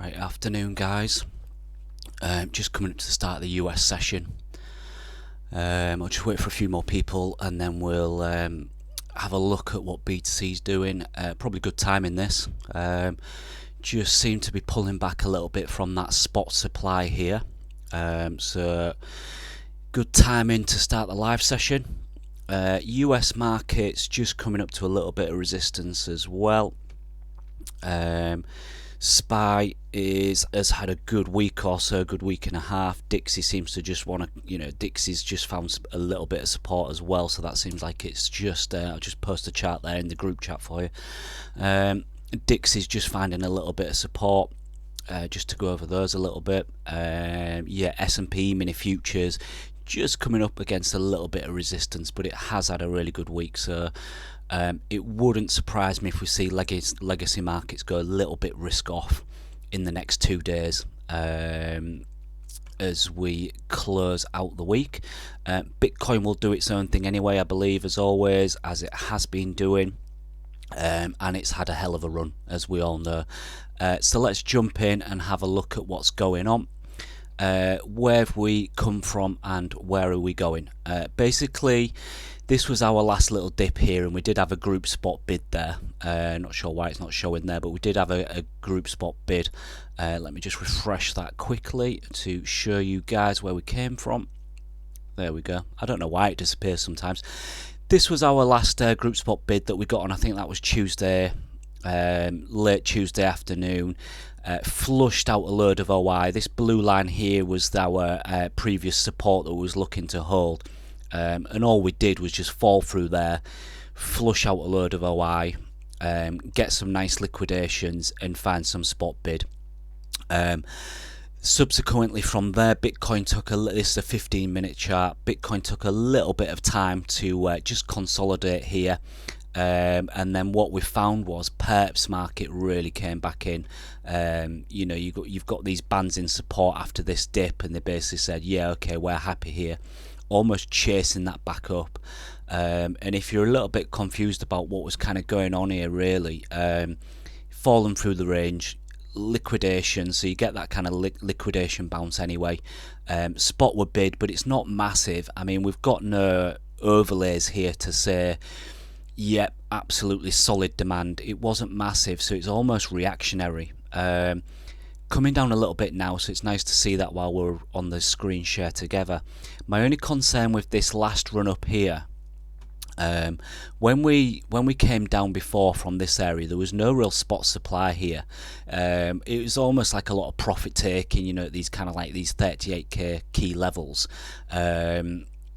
Right, afternoon guys. Just coming up to the start of the US session. I'll just wait for a few more people and then we'll have a look at what BTC's doing. Probably good timing this. Just seem to be pulling back a little bit from that spot supply here. So good timing to start the live session. US markets just coming up to a little bit of resistance as well. SPY has had a good week or so, good week and a half. Dixie seems to just want to, Dixie's just found a little bit of support as well, so that seems like it's just, I'll just post a chart there in the group chat for you. Dixie's just finding a little bit of support, just to go over those a little bit. Yeah, S&P mini futures just coming up against a little bit of resistance, but it has had a really good week, so it wouldn't surprise me if we see legacy markets go a little bit risk off in the next 2 days as we close out the week. Bitcoin will do its own thing anyway, I believe, as always, as it has been doing, and it's had a hell of a run, as we all know. So let's jump in and have a look at what's going on. Where have we come from and where are we going? Basically, this was our last little dip here, and we did have a group spot bid there. Not sure why it's not showing there, but we did have a group spot bid. Let me just refresh that quickly to show you guys where we came from. There we go. I don't know why it disappears sometimes. This was our last group spot bid that we got on. I think that was Tuesday, late Tuesday afternoon. Flushed out a load of OI. This blue line here was our previous support that we was looking to hold. And all we did was just fall through there, flush out a load of OI, get some nice liquidations and find some spot bid. Subsequently from there, Bitcoin took this is a 15-minute chart. Bitcoin took a little bit of time to just consolidate here. And then what we found was perps market really came back in. You've got these bands in support after this dip, and they basically said, yeah, okay, we're happy here, almost chasing that back up. And if you're a little bit confused about what was kind of going on here, really, falling through the range, liquidation, so you get that kind of liquidation bounce anyway. Spot were bid, but it's not massive. I mean, we've got no overlays here to say, yep, absolutely solid demand. It wasn't massive, so it's almost reactionary. Coming down a little bit now, so it's nice to see that while we're on the screen share together. My only concern with this last run up here, when we came down before from this area, there was no real spot supply here. It was almost like a lot of profit taking, these kind of like these 38k key levels.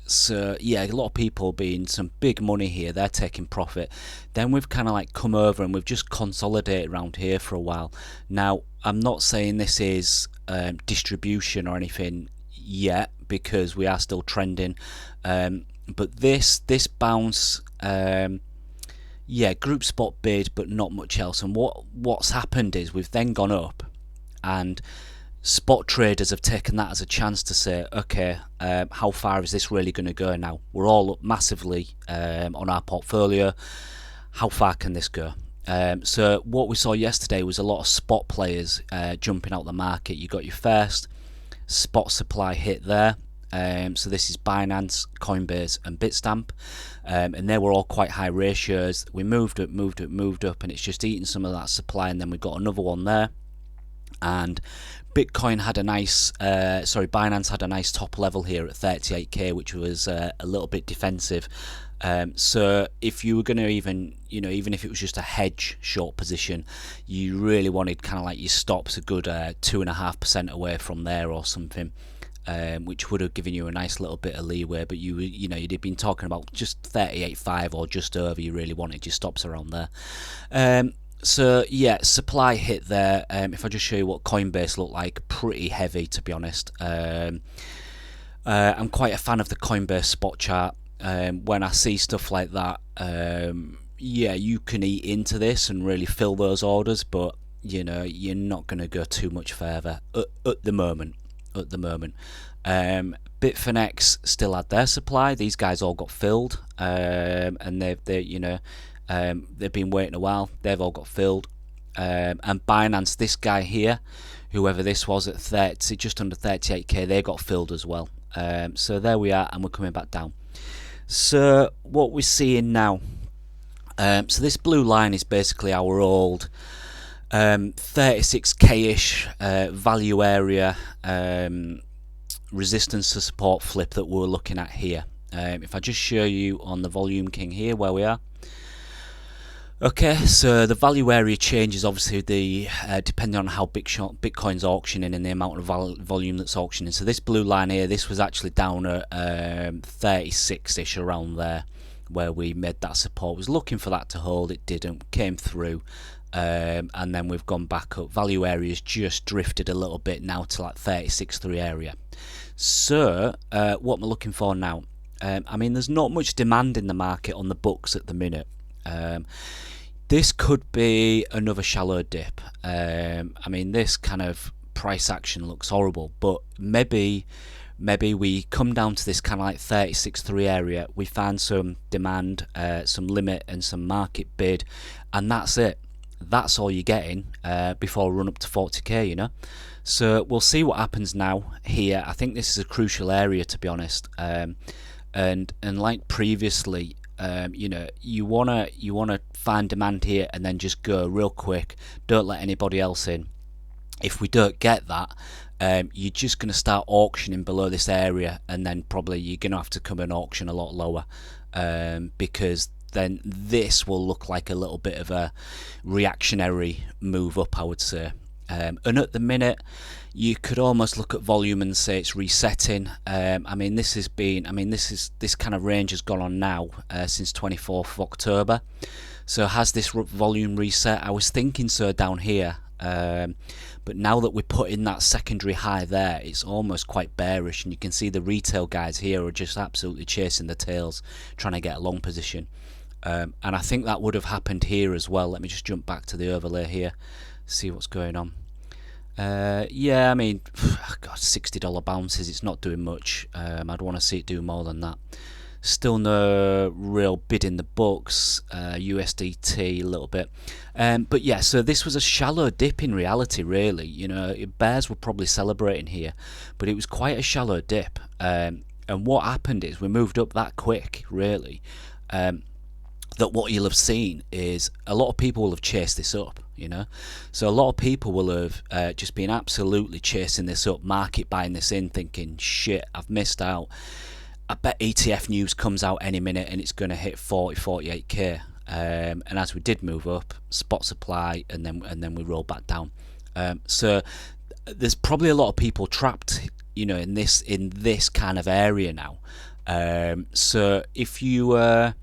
So yeah, a lot of people being some big money here, they're taking profit. Then we've kind of like come over and we've just consolidated around here for a while. Now, I'm not saying this is distribution or anything yet, because we are still trending. But this bounce, yeah, group spot bid, but not much else. And what's happened is we've then gone up, and spot traders have taken that as a chance to say, okay, how far is this really going to go now? We're all up massively on our portfolio. How far can this go? So what we saw yesterday was a lot of spot players jumping out the market. You got your first spot supply hit there. So this is Binance, Coinbase and Bitstamp, and they were all quite high ratios. We moved up, and it's just eating some of that supply, and then we got another one there. And Bitcoin had a nice, Binance had a nice top level here at 38k, which was a little bit defensive. So if you were going to even if it was just a hedge short position, you really wanted kind of like your stops a good 2.5% away from there or something, which would have given you a nice little bit of leeway. But you'd been talking about just 38.5 or just over. You really wanted your stops around there. So yeah, supply hit there. If I just show you what Coinbase looked like, pretty heavy, to be honest. I'm quite a fan of the Coinbase spot chart. When I see stuff like that, yeah, you can eat into this and really fill those orders, but you're not going to go too much further at the moment. Bitfinex still had their supply. These guys all got filled, and they've been waiting a while. They've all got filled. and Binance, this guy here, whoever this was, at 30, just under 38k, they got filled as well. So there we are, and we're coming back down. So what we're seeing now, so this blue line is basically our old 36k-ish value area resistance to support flip that we're looking at here. If I just show you on the Volume King here where we are. Okay, so the value area changes obviously depending on how Bitcoin's auctioning and the amount of volume that's auctioning. So this blue line here, this was actually down at 36-ish, around there, where we made that support. Was looking for that to hold, it didn't, came through, and then we've gone back up. Value area's just drifted a little bit now to like 36.3 area. So what am I looking for now? I mean, there's not much demand in the market on the books at the minute. This could be another shallow dip. I mean, this kind of price action looks horrible, but maybe we come down to this kind of like 36.3 area, we find some demand, some limit and some market bid, and that's it. That's all you're getting before we run up to 40k, you know. So we'll see what happens now here. I think this is a crucial area, to be honest, and like previously, you know, you wanna find demand here and then just go real quick. Don't let anybody else in. If we don't get that, you're just going to start auctioning below this area, and then probably you're going to have to come and auction a lot lower, because then this will look like a little bit of a reactionary move up, I would say. And at the minute, you could almost look at volume and say it's resetting. I mean, this kind of range has gone on now since 24th of October. So has this volume reset? I was thinking so down here, but now that we're putting that secondary high there, it's almost quite bearish, and you can see the retail guys here are just absolutely chasing the tails, trying to get a long position. And I think that would have happened here as well. Let me just jump back to the overlay here, see what's going on. Yeah, I mean, God, $60 bounces, it's not doing much. I'd want to see it do more than that. Still no real bid in the books. USDT a little bit, but yeah, so this was a shallow dip in reality, really. You know, bears were probably celebrating here, but it was quite a shallow dip, and what happened is we moved up that quick, really, that what you'll have seen is a lot of people will have chased this up, you know. So a lot of people will have just been absolutely chasing this up, market buying this in, thinking, shit, I've missed out. I bet ETF news comes out any minute and it's going to hit 40, 48k. And as we did move up, spot supply, and then we roll back down. So there's probably a lot of people trapped, you know, in this kind of area now. So if you were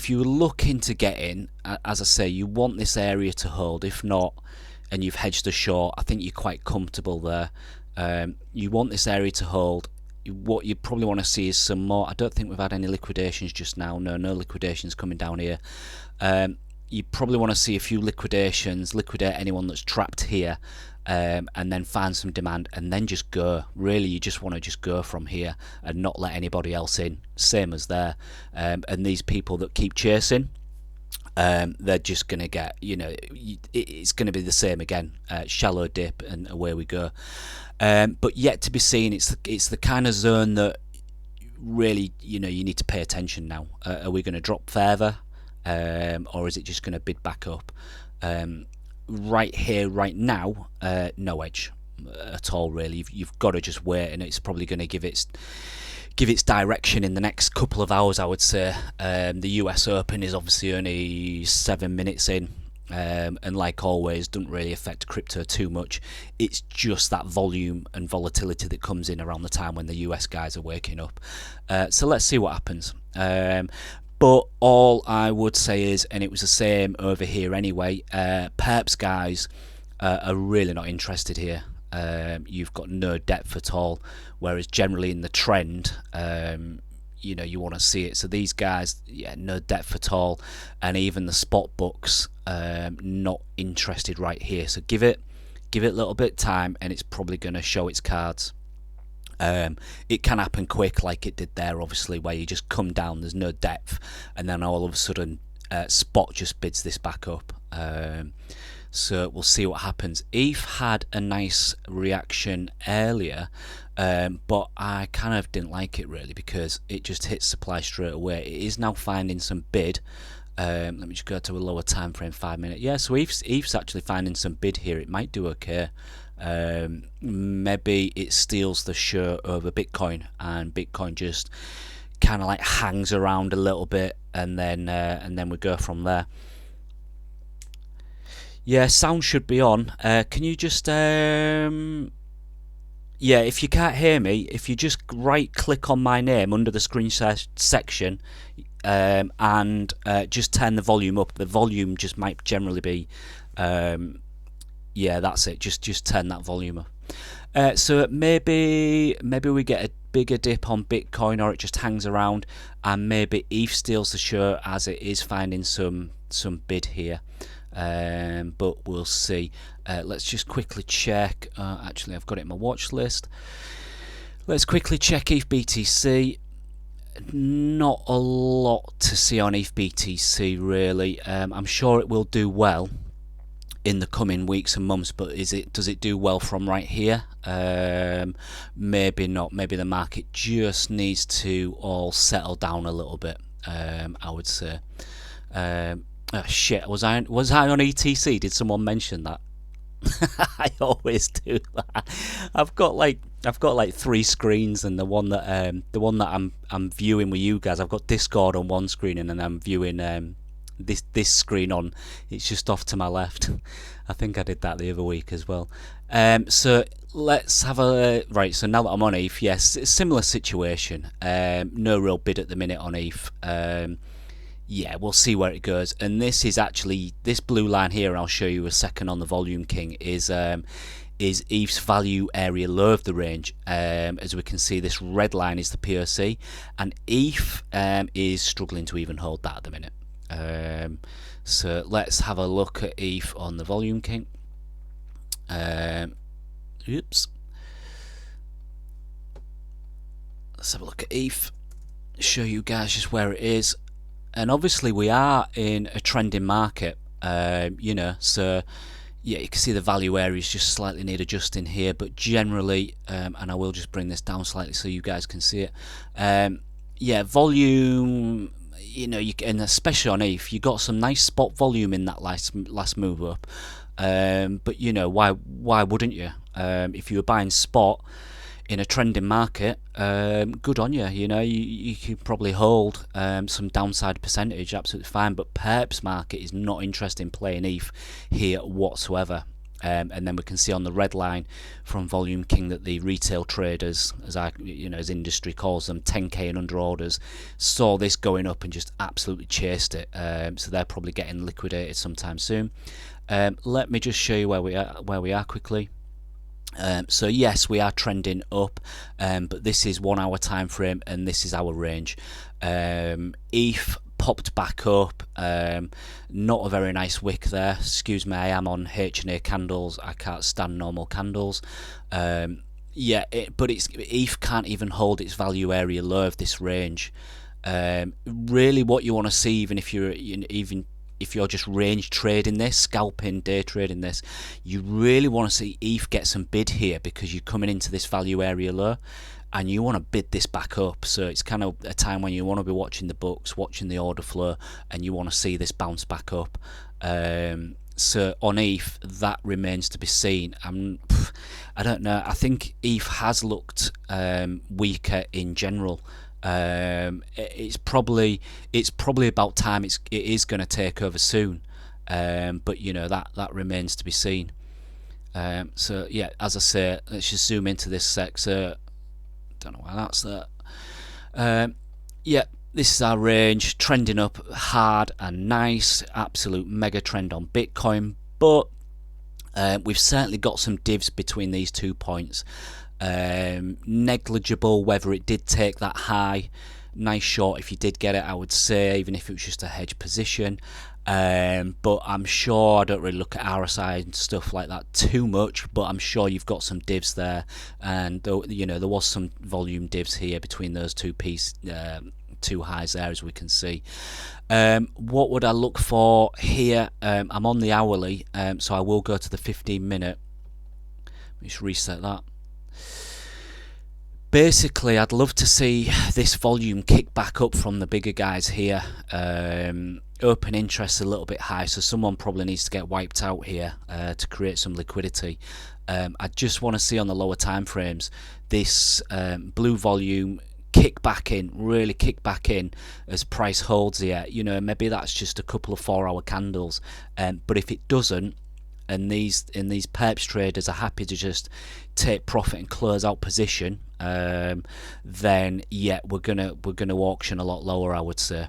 looking to get in, as I say, you want this area to hold. If not, and you've hedged the short, I think you're quite comfortable there. You want this area to hold. What you probably want to see is some more. I don't think we've had any liquidations just now. No liquidations coming down here. You probably want to see a few liquidations, liquidate anyone that's trapped here, and then find some demand, and then just go. Really, you just want to just go from here and not let anybody else in. Same as there. And these people that keep chasing, they're just going to get, you know, it's going to be the same again. Shallow dip, and away we go. But yet to be seen, it's the kind of zone that really, you know, you need to pay attention now. Are we going to drop further, or is it just going to bid back up? Right here, right now, no edge at all, really. You've got to just wait, and it's probably going to give its direction in the next couple of hours, I would say. The US Open is obviously only 7 minutes in. And like always, doesn't really affect crypto too much. It's just that volume and volatility that comes in around the time when the US guys are waking up. So let's see what happens. But all I would say is, and it was the same over here anyway, perps guys are really not interested here. You've got no depth at all, whereas generally in the trend, you know, you want to see it. So these guys, yeah, no depth at all, and even the spot books, not interested right here. So give it a little bit of time, and it's probably going to show its cards. It can happen quick, like it did there, obviously, where you just come down, there's no depth, and then all of a sudden, spot just bids this back up. So we'll see what happens. ETH had a nice reaction earlier, but I kind of didn't like it really because it just hit supply straight away. It is now finding some bid. Let me just go to a lower time frame, 5 minutes. Yeah, so ETH's actually finding some bid here. It might do okay. Maybe it steals the show over Bitcoin, and Bitcoin just kind of like hangs around a little bit, and then we go from there. Yeah, sound should be on. Can you just yeah, if you can't hear me, if you just right click on my name under the screen section, and just turn the volume up. The volume just might generally be yeah, that's it, just turn that volume up. So maybe we get a bigger dip on Bitcoin, or it just hangs around, and maybe ETH steals the show as it is finding some bid here. But we'll see. Let's just quickly check. Actually, I've got it in my watch list. Let's quickly check ETH BTC. Not a lot to see on ETH BTC really. I'm sure it will do well in the coming weeks and months, but does it do well from right here? Maybe not. Maybe the market just needs to all settle down a little bit, I would say. Oh, shit, was I on ETC? Did someone mention that? I always do that. I've got like 3 screens, and the one that I'm viewing with you guys, I've got Discord on one screen, and then I'm viewing this screen on. It's just off to my left. I think I did that the other week as well. So let's have a right. So now that I'm on ETH, yes, similar situation. No real bid at the minute on ETH. Yeah, we'll see where it goes. And this is actually, this blue line here, and I'll show you a second on the Volume King, is ETH's value area low of the range. As we can see, this red line is the POC, and ETH is struggling to even hold that at the minute. So let's have a look at ETH on the Volume King. Oops. Let's have a look at ETH. Show you guys just where it is. And obviously we are in a trending market, you know, so yeah, you can see the value areas just slightly need adjusting here, but generally, and I will just bring this down slightly so you guys can see it. Yeah, volume, you know, and especially on ETH, you got some nice spot volume in that last move up. But you know, why wouldn't you? If you were buying spot in a trending market, good on you. You know, you could probably hold some downside percentage, absolutely fine. But perps market is not interested in playing ETH here whatsoever. And then we can see on the red line from Volume King that the retail traders, as industry calls them, 10k and under orders, saw this going up and just absolutely chased it. So they're probably getting liquidated sometime soon. Let me just show you where we are quickly. So yes, we are trending up, but this is 1 hour time frame, and this is our range. ETH popped back up, not a very nice wick there. Excuse me, I am on H&A candles. I can't stand normal candles. Yeah, but ETH can't even hold its value area low of this range. Really, what you want to see, even if you're just range trading this, scalping, day trading this, you really want to see ETH get some bid here, because you're coming into this value area low and you want to bid this back up. So it's kind of a time when you want to be watching the books, watching the order flow, and you want to see this bounce back up. So on ETH, that remains to be seen. I don't know. I think ETH has looked weaker in general. It's probably about time it is going to take over soon, but you know, that remains to be seen. So yeah, as I say, let's just zoom into this sector. Don't know why that's that. Yeah, this is our range, trending up hard and nice, absolute mega trend on Bitcoin, but we've certainly got some divs between these 2 points. Negligible whether it did take that high. Nice short if you did get it, I would say, even if it was just a hedge position. But I'm sure, I don't really look at RSI and stuff like that too much, but I'm sure you've got some divs there, and you know, there was some volume divs here between those two two highs there, as we can see. What would I look for here? I'm on the hourly, so I will go to the 15-minute. Let me just reset that. Basically, I'd love to see this volume kick back up from the bigger guys here. Open interest a little bit high, so someone probably needs to get wiped out here to create some liquidity. I just want to see on the lower time frames this blue volume kick back in, really kick back in as price holds here. You know, maybe that's just a couple of 4-hour candles, but if it doesn't, and these perps traders are happy to just take profit and close out position, then yeah, we're gonna auction a lot lower, I would say.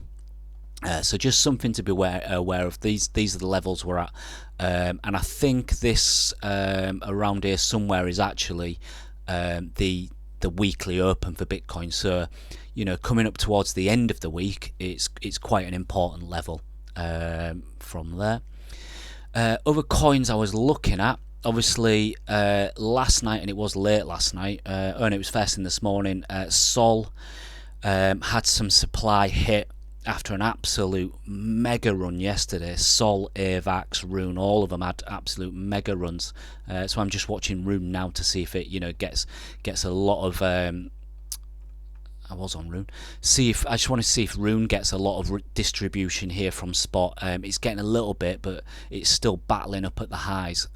So just something to be aware of. These are the levels we're at, and I think this around here somewhere is actually the weekly open for Bitcoin. So you know, coming up towards the end of the week, it's quite an important level from there. Other coins I was looking at, obviously last night, and it was late last night, and it was first thing this morning, Sol had some supply hit after an absolute mega run yesterday. Sol, AVAX, Rune, all of them had absolute mega runs. So I'm just watching Rune now to see if it, you know, gets a lot of I was on Rune. I just want to see if Rune gets a lot of distribution here from spot. It's getting a little bit, but it's still battling up at the highs.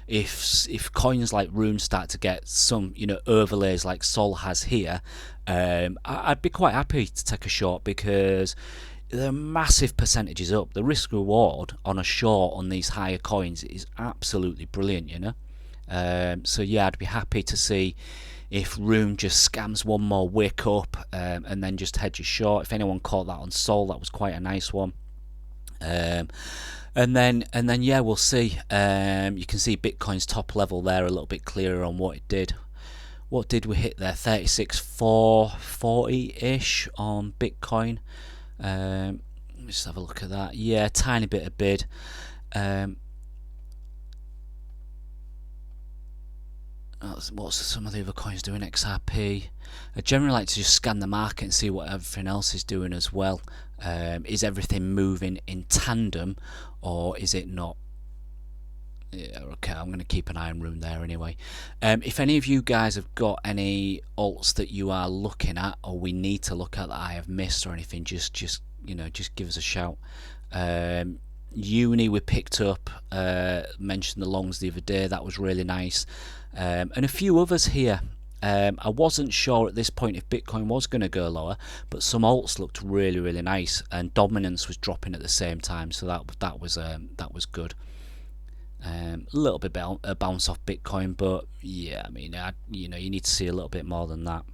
If coins like Rune start to get some, you know, overlays like Sol has here, I'd be quite happy to take a short, because the massive percentages up. The risk reward on a short on these higher coins is absolutely brilliant, you know. So yeah, I'd be happy to see if Rune just scams one more wick up, and then just hedges short. If anyone caught that on Sol, that was quite a nice one. And then yeah, we'll see. You can see Bitcoin's top level there a little bit clearer on what it did. What did we hit there? 36,440-ish on Bitcoin. Let's just have a look at that. Yeah, tiny bit of bid. What's some of the other coins doing? XRP. I generally like to just scan the market and see what everything else is doing as well. Is everything moving in tandem, or is it not? Yeah, okay, I'm going to keep an eye on Rune there anyway. If any of you guys have got any alts that you are looking at, or we need to look at, that I have missed or anything, just you know, just give us a shout. Uni we picked up, mentioned the longs the other day, that was really nice, and a few others here. I wasn't sure at this point if Bitcoin was going to go lower, but some alts looked really nice, and dominance was dropping at the same time, so that was good. A little bit a bounce off Bitcoin, but yeah, I mean, you know, you need to see a little bit more than that.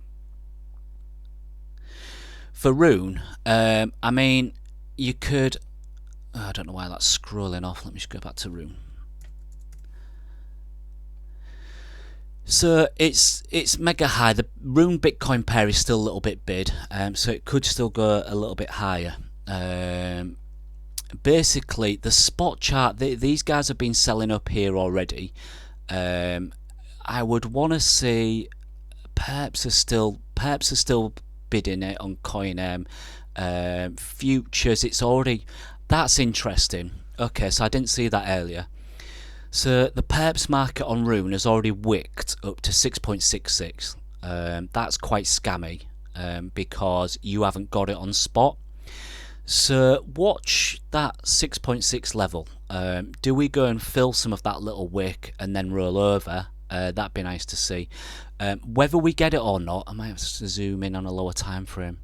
For Rune, I mean, you could. I don't know why that's scrolling off. Let me just go back to Rune. So it's mega high. The Rune Bitcoin pair is still a little bit bid, so it could still go a little bit higher. Basically, the spot chart, these guys have been selling up here already. I would want to see perps are still bidding it on Coin futures. It's already. That's interesting. Okay, so I didn't see that earlier. So the perps market on Rune has already wicked up to 6.66. That's quite scammy, because you haven't got it on spot. So watch that 6.6 level. Do we go and fill some of that little wick and then roll over? That'd be nice to see. Whether we get it or not, I might have to zoom in on a lower time frame.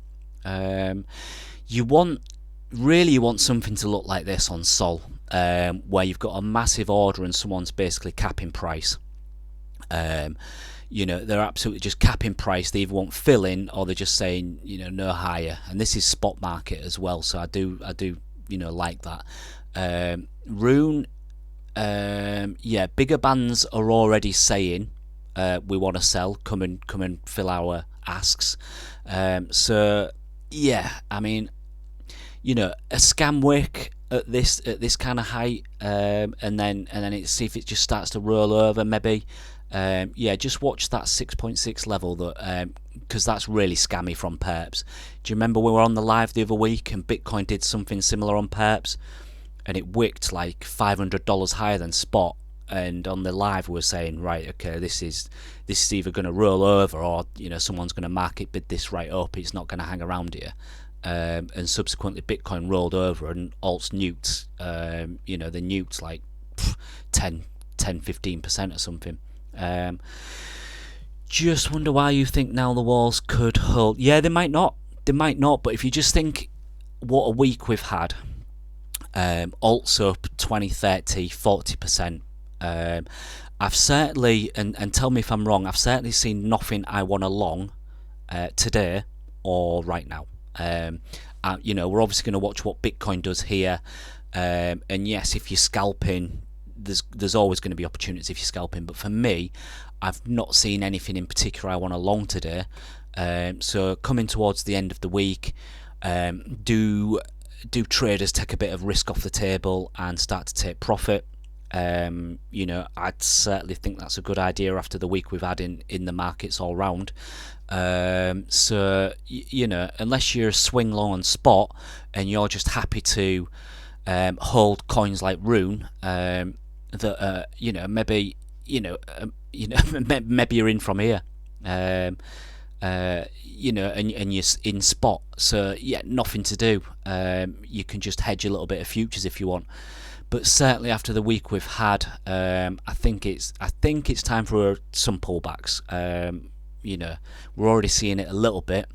You want something to look like this on Sol, where you've got a massive order and someone's basically capping price. You know, they're absolutely just capping price. They either won't fill in, or they're just saying, you know, no higher. And this is spot market as well, so I do you know, like that. Rune, yeah, bigger bands are already saying we want to sell. Come and fill our asks. So yeah, I mean, you know, a scam wick at this kind of height, and then see if it just starts to roll over, maybe. Yeah, just watch that 6.6 level, that because that's really scammy from perps. Do you remember we were on the live the other week and Bitcoin did something similar on perps, and it wicked like $500 higher than spot? And on the live we were saying, right, okay, this is either going to roll over, or someone's going to market bid this right up. It's not going to hang around here. And subsequently Bitcoin rolled over and alts nuked. They nuked like 10-15% or something. Just wonder why you think now the walls could hold. Yeah, they might not. But if you just think what a week we've had, alts up 20, 30, 40%. I've certainly, and tell me if I'm wrong, I've certainly seen nothing I want to long today or right now. We're obviously going to watch what Bitcoin does here, and yes, if you're scalping, there's always going to be opportunities if you're scalping, but for me, I've not seen anything in particular I want to long today. So coming towards the end of the week, do traders take a bit of risk off the table and start to take profit? I'd certainly think that's a good idea after the week we've had in the markets all round. So unless you're a swing long on spot and you're just happy to hold coins like Rune, that maybe maybe you're in from here, and you're in spot. So yeah, nothing to do. You can just hedge a little bit of futures if you want. But certainly after the week we've had, I think it's time for some pullbacks. We're already seeing it a little bit,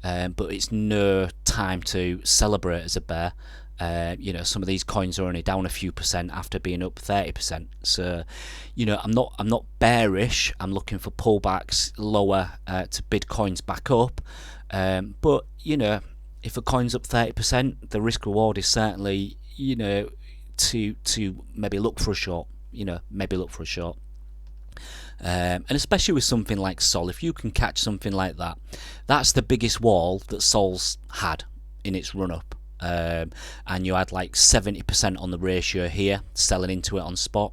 but it's no time to celebrate as a bear. Some of these coins are only down a few percent after being up 30%. So, I'm not bearish. I'm looking for pullbacks lower to bid coins back up. But if a coin's up 30%, the risk reward is certainly to maybe look for a short. And especially with something like Sol, if you can catch something like that, that's the biggest wall that Sol's had in its run up. And you had like 70% on the ratio here, selling into it on spot.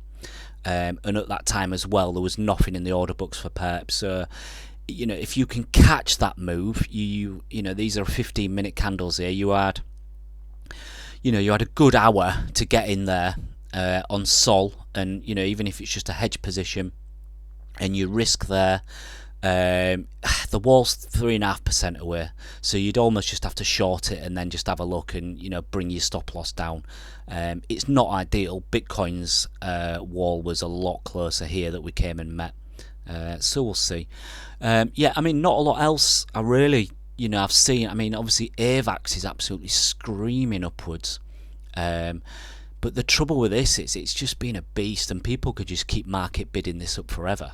And at that time as well, there was nothing in the order books for perps. So, if you can catch that move, these are 15-minute candles here. You had a good hour to get in there on Sol, and even if it's just a hedge position, and you risk there, the wall's 3.5% away, so you'd almost just have to short it and then just have a look and bring your stop loss down. It's not ideal. Bitcoin's wall was a lot closer here that we came and met, so we'll see. Not a lot else I really I've seen. Obviously AVAX is absolutely screaming upwards, but the trouble with this is it's just been a beast, and people could just keep market bidding this up forever.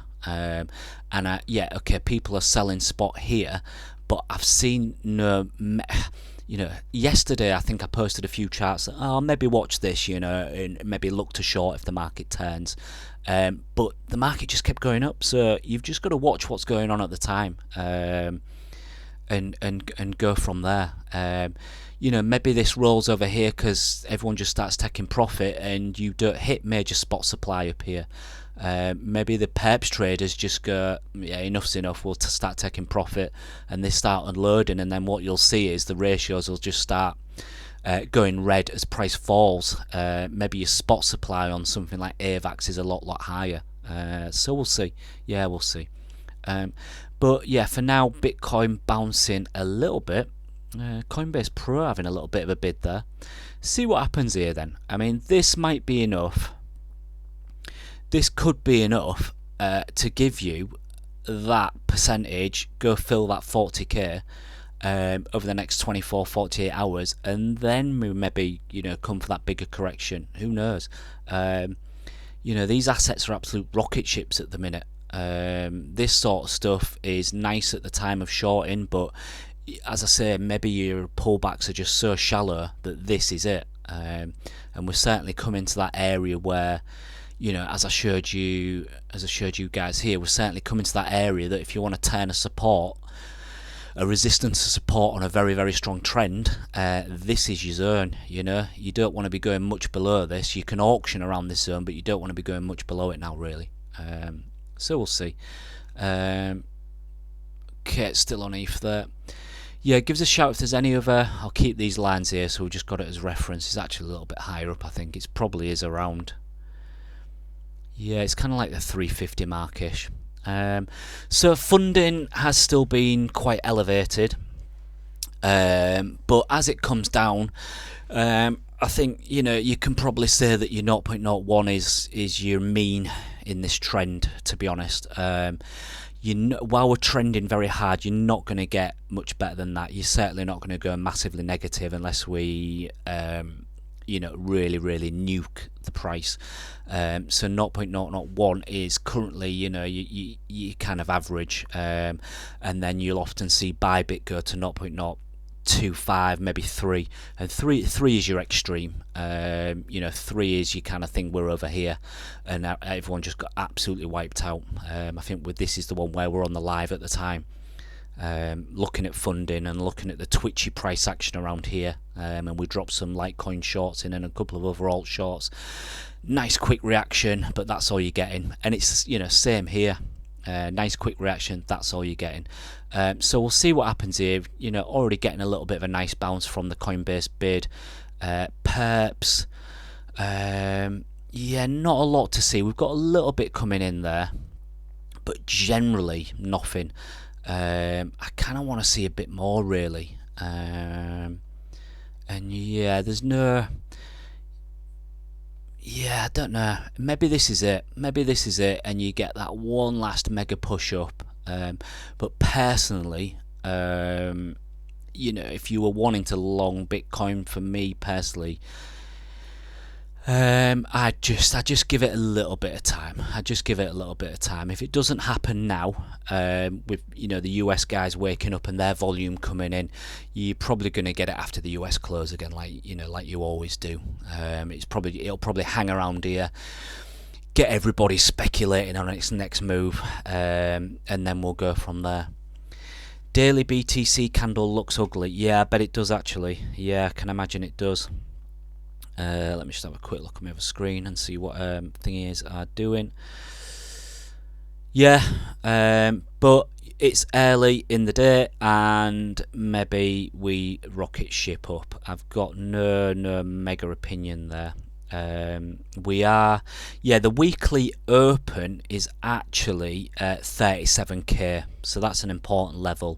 People are selling spot here, but I've seen yesterday I think I posted a few charts that, maybe watch this, and maybe look to short if the market turns. But the market just kept going up, so you've just got to watch what's going on at the time, and go from there. Maybe this rolls over here because everyone just starts taking profit and you don't hit major spot supply up here. Maybe the perps traders just go, yeah, enough's enough, we'll start taking profit, and they start unloading, and then what you'll see is the ratios will just start going red as price falls. Maybe your spot supply on something like AVAX is a lot higher. So we'll see. Yeah, we'll see. But yeah, for now, Bitcoin bouncing a little bit. Coinbase Pro having a little bit of a bid there. See what happens here then. This might be enough. This could be enough to give you that percentage, go fill that 40k over the next 24, 48 hours, and then maybe come for that bigger correction. Who knows? These assets are absolute rocket ships at the minute. This sort of stuff is nice at the time of shorting, but as I say, maybe your pullbacks are just so shallow that this is it. And we're certainly coming to that area where, as I showed you guys here, we're certainly coming to that area that if you want to turn a resistance to support on a very, very strong trend, this is your zone. You don't want to be going much below this. You can auction around this zone, but you don't want to be going much below it now, really. So we'll see. Okay, it's still on ETH there. Yeah, give us a shout if there's any other. I'll keep these lines here, so we just got it as reference. It's actually a little bit higher up, I think. It probably is around. Yeah, it's kind of like the 350 markish. So funding has still been quite elevated, but as it comes down, I think you can probably say that your 0.01 is your mean in this trend. To be honest, while we're trending very hard, you're not going to get much better than that. You're certainly not going to go massively negative unless we really nuke the price. So 0.001 is currently you kind of average, and then you'll often see Bybit go to 0.025, maybe 3, and 3 is your extreme. 3 is you kind of think we're over here, and everyone just got absolutely wiped out. I think this is the one where we're on the live at the time, looking at funding and looking at the twitchy price action around here, and we dropped some Litecoin shorts in and a couple of other alt shorts. Nice quick reaction, but that's all you're getting, and it's same here. Nice quick reaction, that's all you're getting. So we'll see what happens here. Already getting a little bit of a nice bounce from the Coinbase bid. Perps, yeah, not a lot to see. We've got a little bit coming in there, but generally nothing. I kind of want to see a bit more, really. And yeah, there's no. Yeah, I don't know. Maybe this is it. And you get that one last mega push up. But personally, if you were wanting to long Bitcoin, for me personally, I just give it a little bit of time. If it doesn't happen now, with the US guys waking up and their volume coming in, you're probably going to get it after the US close again, like you always do. It'll probably hang around here, get everybody speculating on its next move, and then we'll go from there. Daily BTC candle looks ugly. Yeah, I bet it does actually. Yeah, I can imagine it does. Let me just have a quick look on my other screen and see what thingies are doing. Yeah, but it's early in the day and maybe we rocket ship up. I've got no mega opinion there. The weekly open is actually 37k, so that's an important level.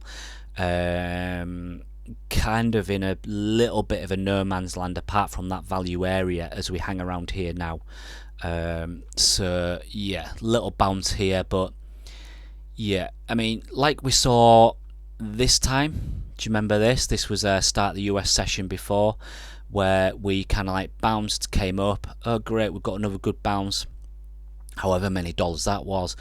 Kind of in a little bit of a no man's land apart from that value area as we hang around here now. So yeah, little bounce here, but yeah, I mean, like we saw this time. Do you remember this? This was start of the US session before, where we kind of like bounced, came up. Oh great, we've got another good bounce. However many dollars that was.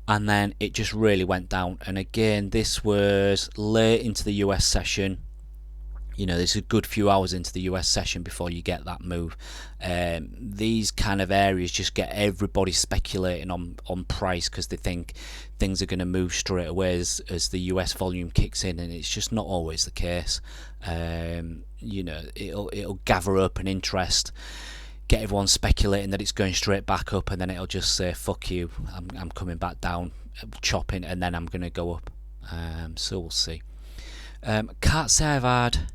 And then it just really went down. And again, this was late into the US session. There's a good few hours into the US session before you get that move. These kind of areas just get everybody speculating on price because they think things are going to move straight away as the US volume kicks in, and it's just not always the case. It'll gather up an interest, get everyone speculating that it's going straight back up, and then it'll just say fuck you, I'm coming back down, chopping, and then I'm going to go up. So we'll see. Can't say I've had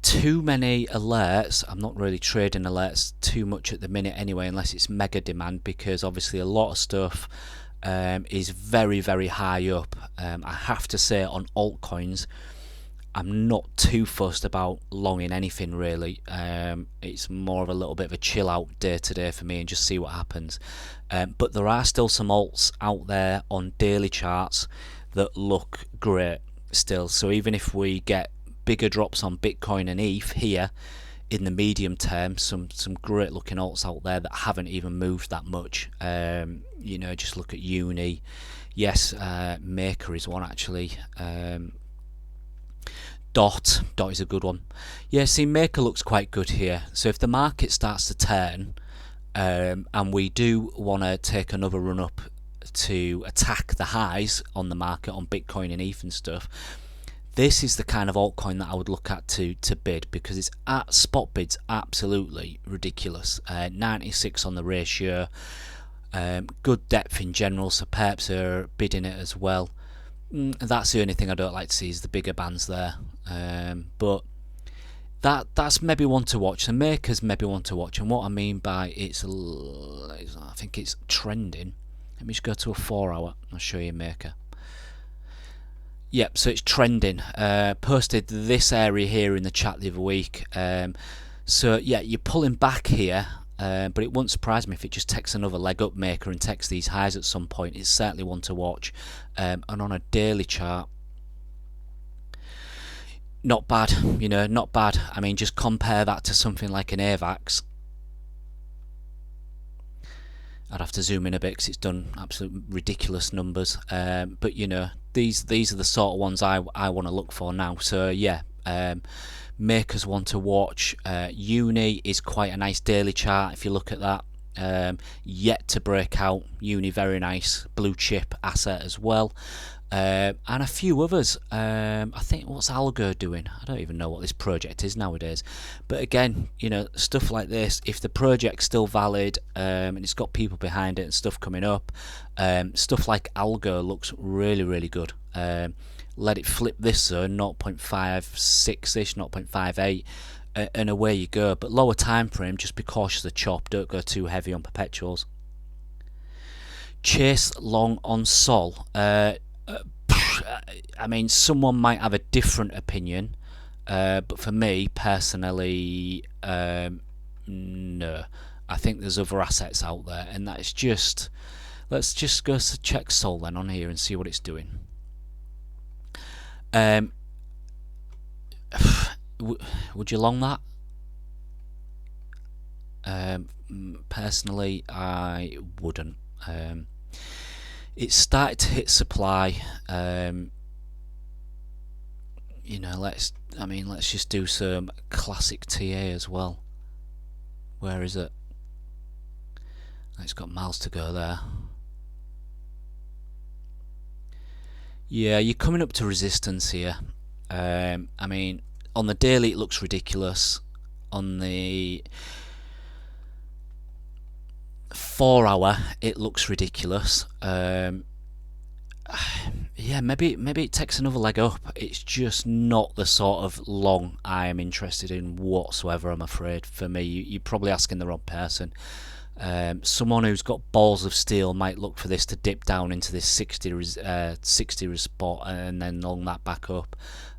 too many alerts. I'm not really trading alerts too much at the minute anyway, unless it's mega demand, because obviously a lot of stuff is very high up. I have to say, on altcoins, I'm not too fussed about longing anything really. It's more of a little bit of a chill out day to day for me and just see what happens. But there are still some alts out there on daily charts that look great still. So even if we get bigger drops on Bitcoin and ETH here in the medium term, some great looking alts out there that haven't even moved that much. Just look at Uni. Yes, Maker is one actually. Dot is a good one. Yeah, see, Maker looks quite good here. So if the market starts to turn, and we do want to take another run up to attack the highs on the market on Bitcoin and ETH and stuff, this is the kind of altcoin that I would look at to bid, because it's at spot bids absolutely ridiculous. 96 on the ratio. Good depth in general, so perps are bidding it as well. That's the only thing I don't like to see is the bigger bands there. But that's maybe one to watch. The makers maybe one to watch, and what I mean by I think it's trending. Let me just go to a 4 hour. I'll show you maker. Yep, so it's trending. Posted this area here in the chat the other week. So yeah, you're pulling back here, but it won't surprise me if it just takes another leg up maker and takes these highs at some point. It's certainly one to watch. And on a daily chart, not bad, you know, not bad. I mean, just compare that to something like an AVAX. I'd have to zoom in a bit because it's done absolute ridiculous numbers. But you know, these are the sort of ones I want to look for now. So yeah, makers want to watch. Uni is quite a nice daily chart if you look at that. Yet to break out. Uni, very nice blue chip asset as well. And a few others. I think, what's Algo doing? I don't even know what this project is nowadays. But again, you know, stuff like this, if the project's still valid and it's got people behind it and stuff coming up, stuff like Algo looks really, really good. Let it flip this zone, 0.56ish, 0.58, and away you go. But lower time frame, just be cautious of the chop. Don't go too heavy on perpetuals. Chase long on Sol. I mean, someone might have a different opinion, but for me personally, no. I think there's other assets out there, and that's just. Let's just go to check Sol then on here and see what it's doing. Would you long that? Personally, I wouldn't. It's started to hit supply. You know, let's just do some classic TA as well. Where is it? It's got miles to go there. Yeah, you're coming up to resistance here. I mean, on the daily it looks ridiculous. On the 4 hour it looks ridiculous. Yeah, maybe it takes another leg up. It's just not the sort of long I am interested in whatsoever, I'm afraid. For me, you're probably asking the wrong person. Someone who's got balls of steel might look for this to dip down into this 60 spot and then long that back up.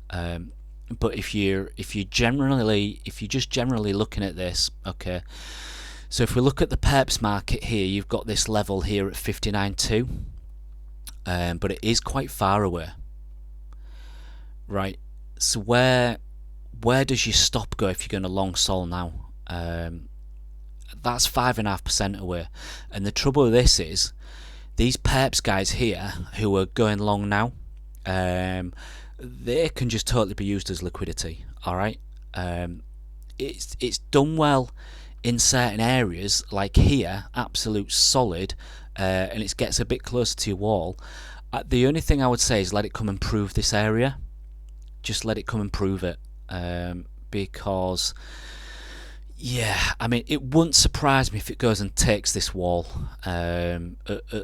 But if you're just generally looking at this, okay. So if we look at the perps market here, you've got this level here at 59.2, but it is quite far away, right? So where does your stop go if you're going to long Sol now? That's 5.5% away, and the trouble with this is these perps guys here who are going long now, they can just totally be used as liquidity. All right, it's done well in certain areas, like here, absolute solid, and it gets a bit closer to your wall. The only thing I would say is let it come and prove this area. Just let it come and prove it, because yeah, I mean, it wouldn't surprise me if it goes and takes this wall at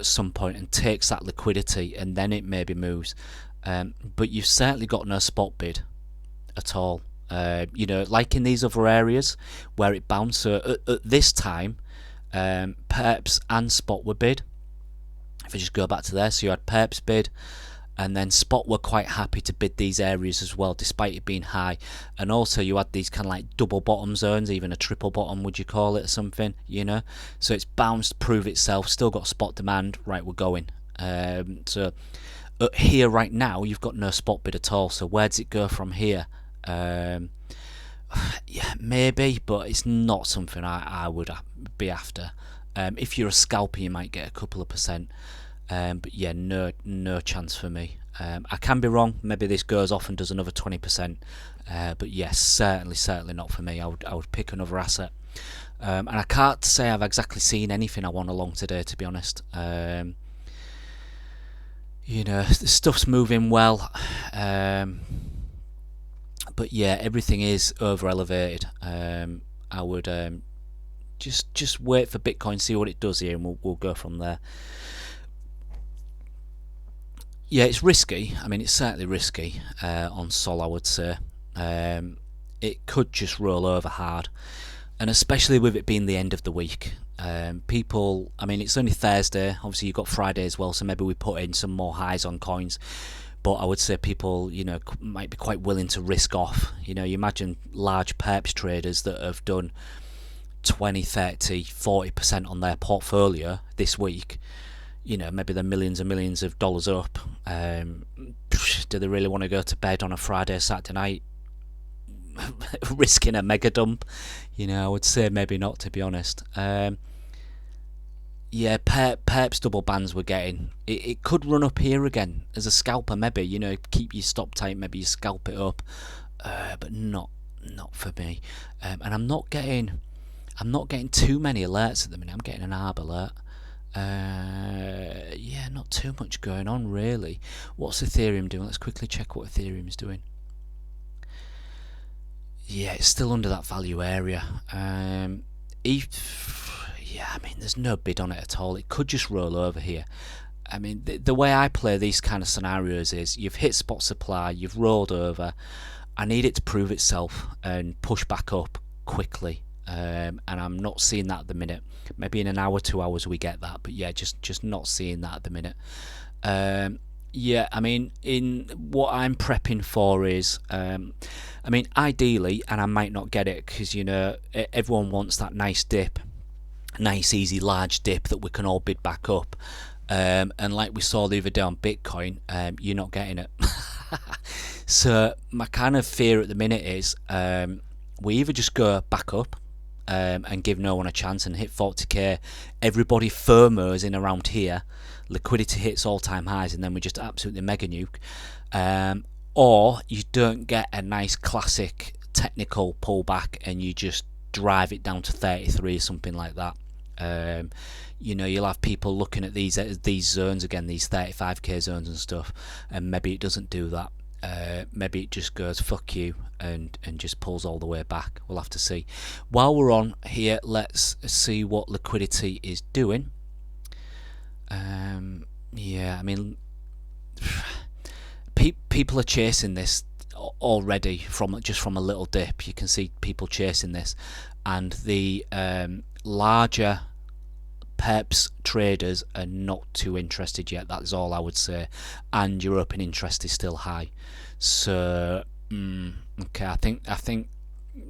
some point and takes that liquidity, and then it maybe moves. But you've certainly got no spot bid at all. You know, like in these other areas where it bounced. So at this time, perps and spot were bid. If I just go back to there, so you had perps bid, and then spot were quite happy to bid these areas as well, despite it being high. And also you had these kind of like double bottom zones, even a triple bottom, would you call it, or something, you know? So it's bounced, prove itself, still got spot demand, right, we're going. So here right now, you've got no spot bid at all. So where does it go from here? Yeah, maybe, but it's not something I would be after. If you're a scalper, you might get a couple of percent. But yeah, no chance for me. I can be wrong. Maybe this goes off and does another 20%. But yes, certainly not for me. I would pick another asset. And I can't say I've exactly seen anything I want along today, to be honest. You know, the stuff's moving well. But yeah, everything is over elevated. I would just wait for Bitcoin, see what it does here, and we'll go from there. Yeah, it's risky. I mean, it's certainly risky on Sol, I would say. It could just roll over hard, and especially with it being the end of the week. People, I mean, it's only Thursday. Obviously, you've got Friday as well, so maybe we put in some more highs on coins. But I would say people, might be quite willing to risk off. You imagine large perps traders that have done 20, 30, 40% on their portfolio this week. Maybe they're millions and millions of dollars up. Do they really want to go to bed on a Friday, Saturday night risking a mega dump? I would say maybe not, to be honest. Yeah, perps double bands we're getting. It could run up here again as a scalper, maybe. Keep your stop tight, maybe you scalp it up, but not for me. And I'm not getting too many alerts at the minute. I'm getting an ARB alert. Yeah, not too much going on really. What's Ethereum doing? Let's quickly check what Ethereum's doing. Yeah, it's still under that value area. Yeah, I mean, there's no bid on it at all. It could just roll over here. I mean, the way I play these kind of scenarios is you've hit spot supply, you've rolled over. I need it to prove itself and push back up quickly. And I'm not seeing that at the minute. Maybe in an hour, 2 hours we get that, but yeah, just not seeing that at the minute. Yeah, I mean, in what I'm prepping for is, I mean, ideally, and I might not get it because everyone wants that nice dip, nice easy large dip that we can all bid back up. And like we saw the other day on Bitcoin, you're not getting it. So my kind of fear at the minute is we either just go back up and give no one a chance and hit 40k, everybody FOMOs in around here, liquidity hits all-time highs, and then we just absolutely mega nuke, or you don't get a nice classic technical pullback and you just drive it down to 33 or something like that. You'll have people looking at these zones again, these 35k zones and stuff, and maybe it doesn't do that. Maybe it just goes fuck you and just pulls all the way back. We'll have to see. While we're on here, let's see what liquidity is doing. Yeah, I mean, people are chasing this already from a little dip. You can see people chasing this, and the larger perps traders are not too interested yet. That's all I would say, and your open interest is still high. So okay, I think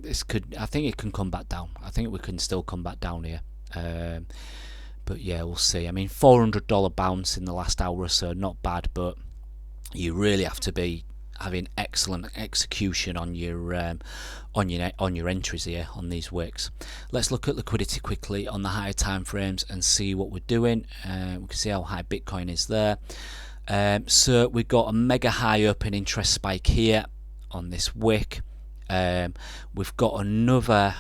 it can come back down. I think we can still come back down here. But yeah, we'll see. I mean, $400 bounce in the last hour or so, not bad, but you really have to be having excellent execution on your entries here on these wicks. Let's look at liquidity quickly on the higher time frames and see what we're doing. We can see how high Bitcoin is there. So we've got a mega high open interest spike here on this wick. We've got another.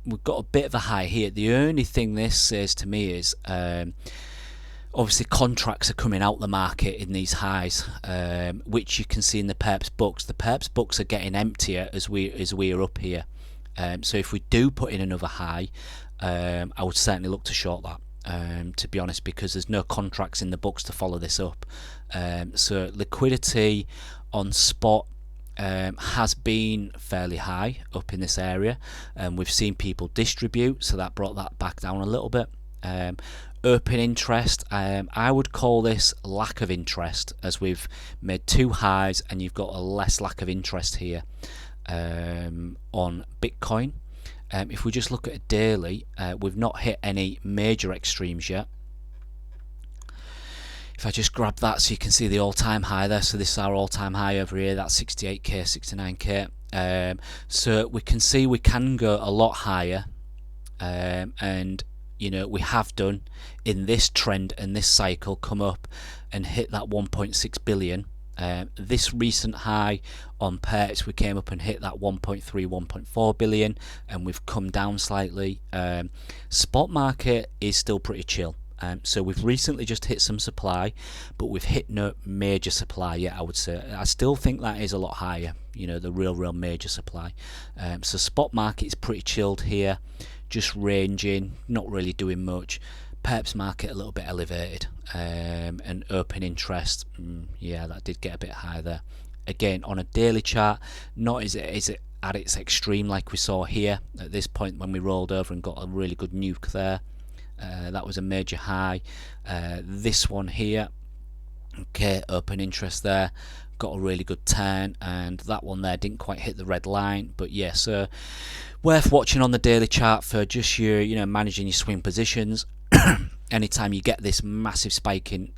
We've got a bit of a high here. The only thing this says to me is obviously contracts are coming out the market in these highs, which you can see in the perps books. The perps books are getting emptier as we are up here. So if we do put in another high, I would certainly look to short that, to be honest, because there's no contracts in the books to follow this up. So liquidity on spot has been fairly high up in this area, and we've seen people distribute, so that brought that back down a little bit. Open interest, I would call this lack of interest, as we've made two highs and you've got a less lack of interest here on Bitcoin. If we just look at a daily, we've not hit any major extremes yet. If I just grab that so you can see the all-time high there, so this is our all-time high over here, that's 68k, 69k. So we can see we can go a lot higher, and we have done in this trend and this cycle come up and hit that 1.6 billion. This recent high on perps, we came up and hit that 1.3, 1.4 billion, and we've come down slightly. Spot market is still pretty chill. So we've recently just hit some supply, but we've hit no major supply yet, I would say. I still think that is a lot higher, the real major supply. So spot market is pretty chilled here. just ranging, not really doing much. Perps market a little bit elevated, and open interest, yeah, that did get a bit high there. Again, on a daily chart, not is it at its extreme like we saw here at this point when we rolled over and got a really good nuke there. That was a major high. This one here, okay, open interest there, got a really good turn, and that one there didn't quite hit the red line. But yeah, so worth watching on the daily chart for just your, managing your swing positions. Anytime you get this massive spike in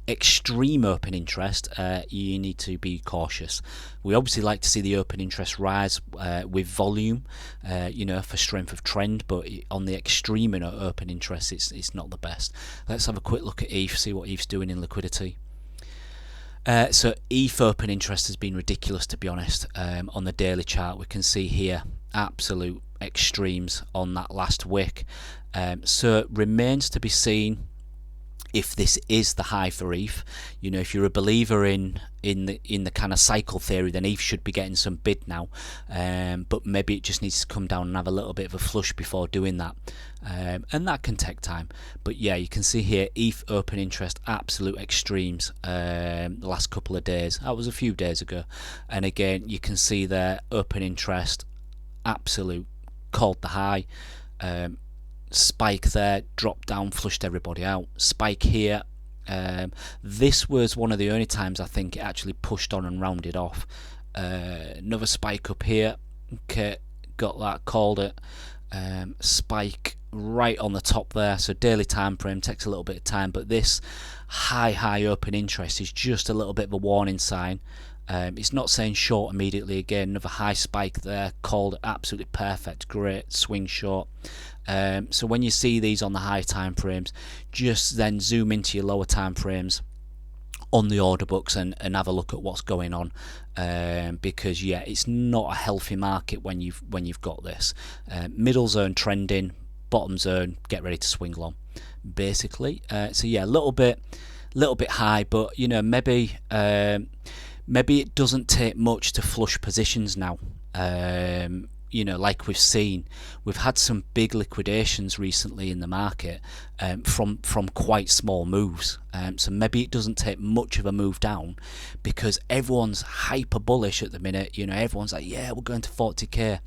extreme open interest, you need to be cautious. We obviously like to see the open interest rise with volume, for strength of trend, but on the extreme open interest, it's not the best. Let's have a quick look at ETH, see what ETH's doing in liquidity. So ETH open interest has been ridiculous, to be honest. On the daily chart, we can see here absolute extremes on that last wick. So it remains to be seen if this is the high for ETH. If you're a believer in the kind of cycle theory, then ETH should be getting some bid now, but maybe it just needs to come down and have a little bit of a flush before doing that, and that can take time. But yeah, you can see here ETH open interest absolute extremes the last couple of days. That was a few days ago, and again you can see there open interest absolute called the high. Spike there, dropped down, flushed everybody out. Spike here. This was one of the only times I think it actually pushed on and rounded off. Another spike up here. Okay, got that, called it. Spike right on the top there. So daily time frame takes a little bit of time, but this high open interest is just a little bit of a warning sign. It's not saying short immediately. Again, another high spike there, called it, absolutely perfect, great swing short. So when you see these on the high time frames, just then zoom into your lower time frames on the order books and have a look at what's going on, because yeah, it's not a healthy market when you've got this middle zone trending, bottom zone get ready to swing long, basically. So yeah, a little bit high, but maybe it doesn't take much to flush positions now. Like we've seen, we've had some big liquidations recently in the market, from quite small moves. So maybe it doesn't take much of a move down, because everyone's hyper bullish at the minute. Everyone's like, yeah, we're going to 40k.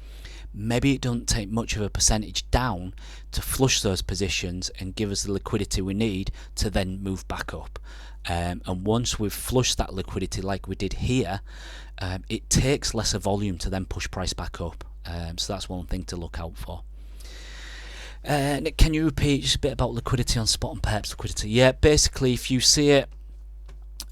Maybe it doesn't take much of a percentage down to flush those positions and give us the liquidity we need to then move back up. And once we've flushed that liquidity like we did here, it takes lesser volume to then push price back up. So that's one thing to look out for. Nick, can you repeat just a bit about liquidity on spot and perps liquidity? Yeah, basically if you see it,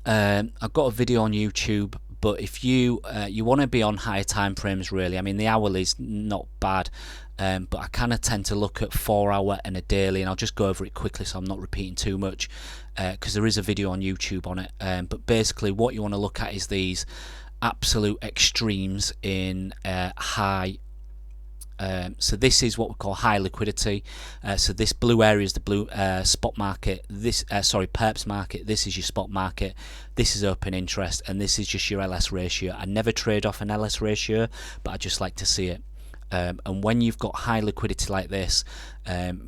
I've got a video on YouTube, but if you want to be on higher time frames, really, I mean the hourly is not bad, but I kind of tend to look at 4 hour and a daily, and I'll just go over it quickly so I'm not repeating too much, because there is a video on YouTube on it. But basically what you want to look at is these absolute extremes in high. So this is what we call high liquidity. So this blue area is the blue spot market. This perps market. This is your spot market. This is open interest, and this is just your LS ratio. I never trade off an LS ratio, but I just like to see it. And when you've got high liquidity like this,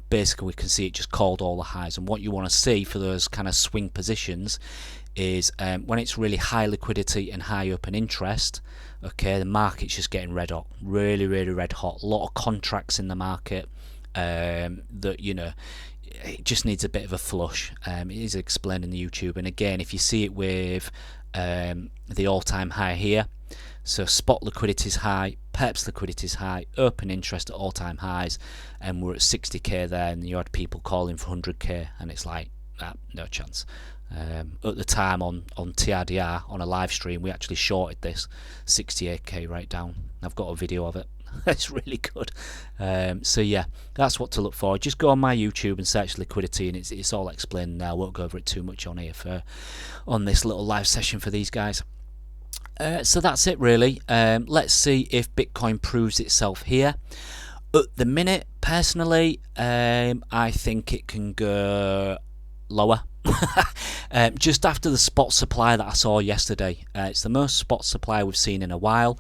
basically we can see it just called all the highs. And what you want to see for those kind of swing positions is when it's really high liquidity and high open interest, okay, the market's just getting red hot, really red hot, a lot of contracts in the market, that it just needs a bit of a flush. It is explained in the YouTube, and again if you see it with the all-time high here, so spot liquidity is high, perps liquidity is high, open interest at all-time highs, and we're at 60k there, and you had people calling for 100k, and it's like, no chance. At the time on TRDR on a live stream, we actually shorted this 68k right down. I've got a video of it. It's really good. So yeah, that's what to look for. Just go on my YouTube and search liquidity, and it's all explained now. I won't go over it too much on here on this little live session for these guys. So that's it really. Let's see if Bitcoin proves itself here. At the minute, personally, I think it can go lower. Just after the spot supply that I saw yesterday, it's the most spot supply we've seen in a while,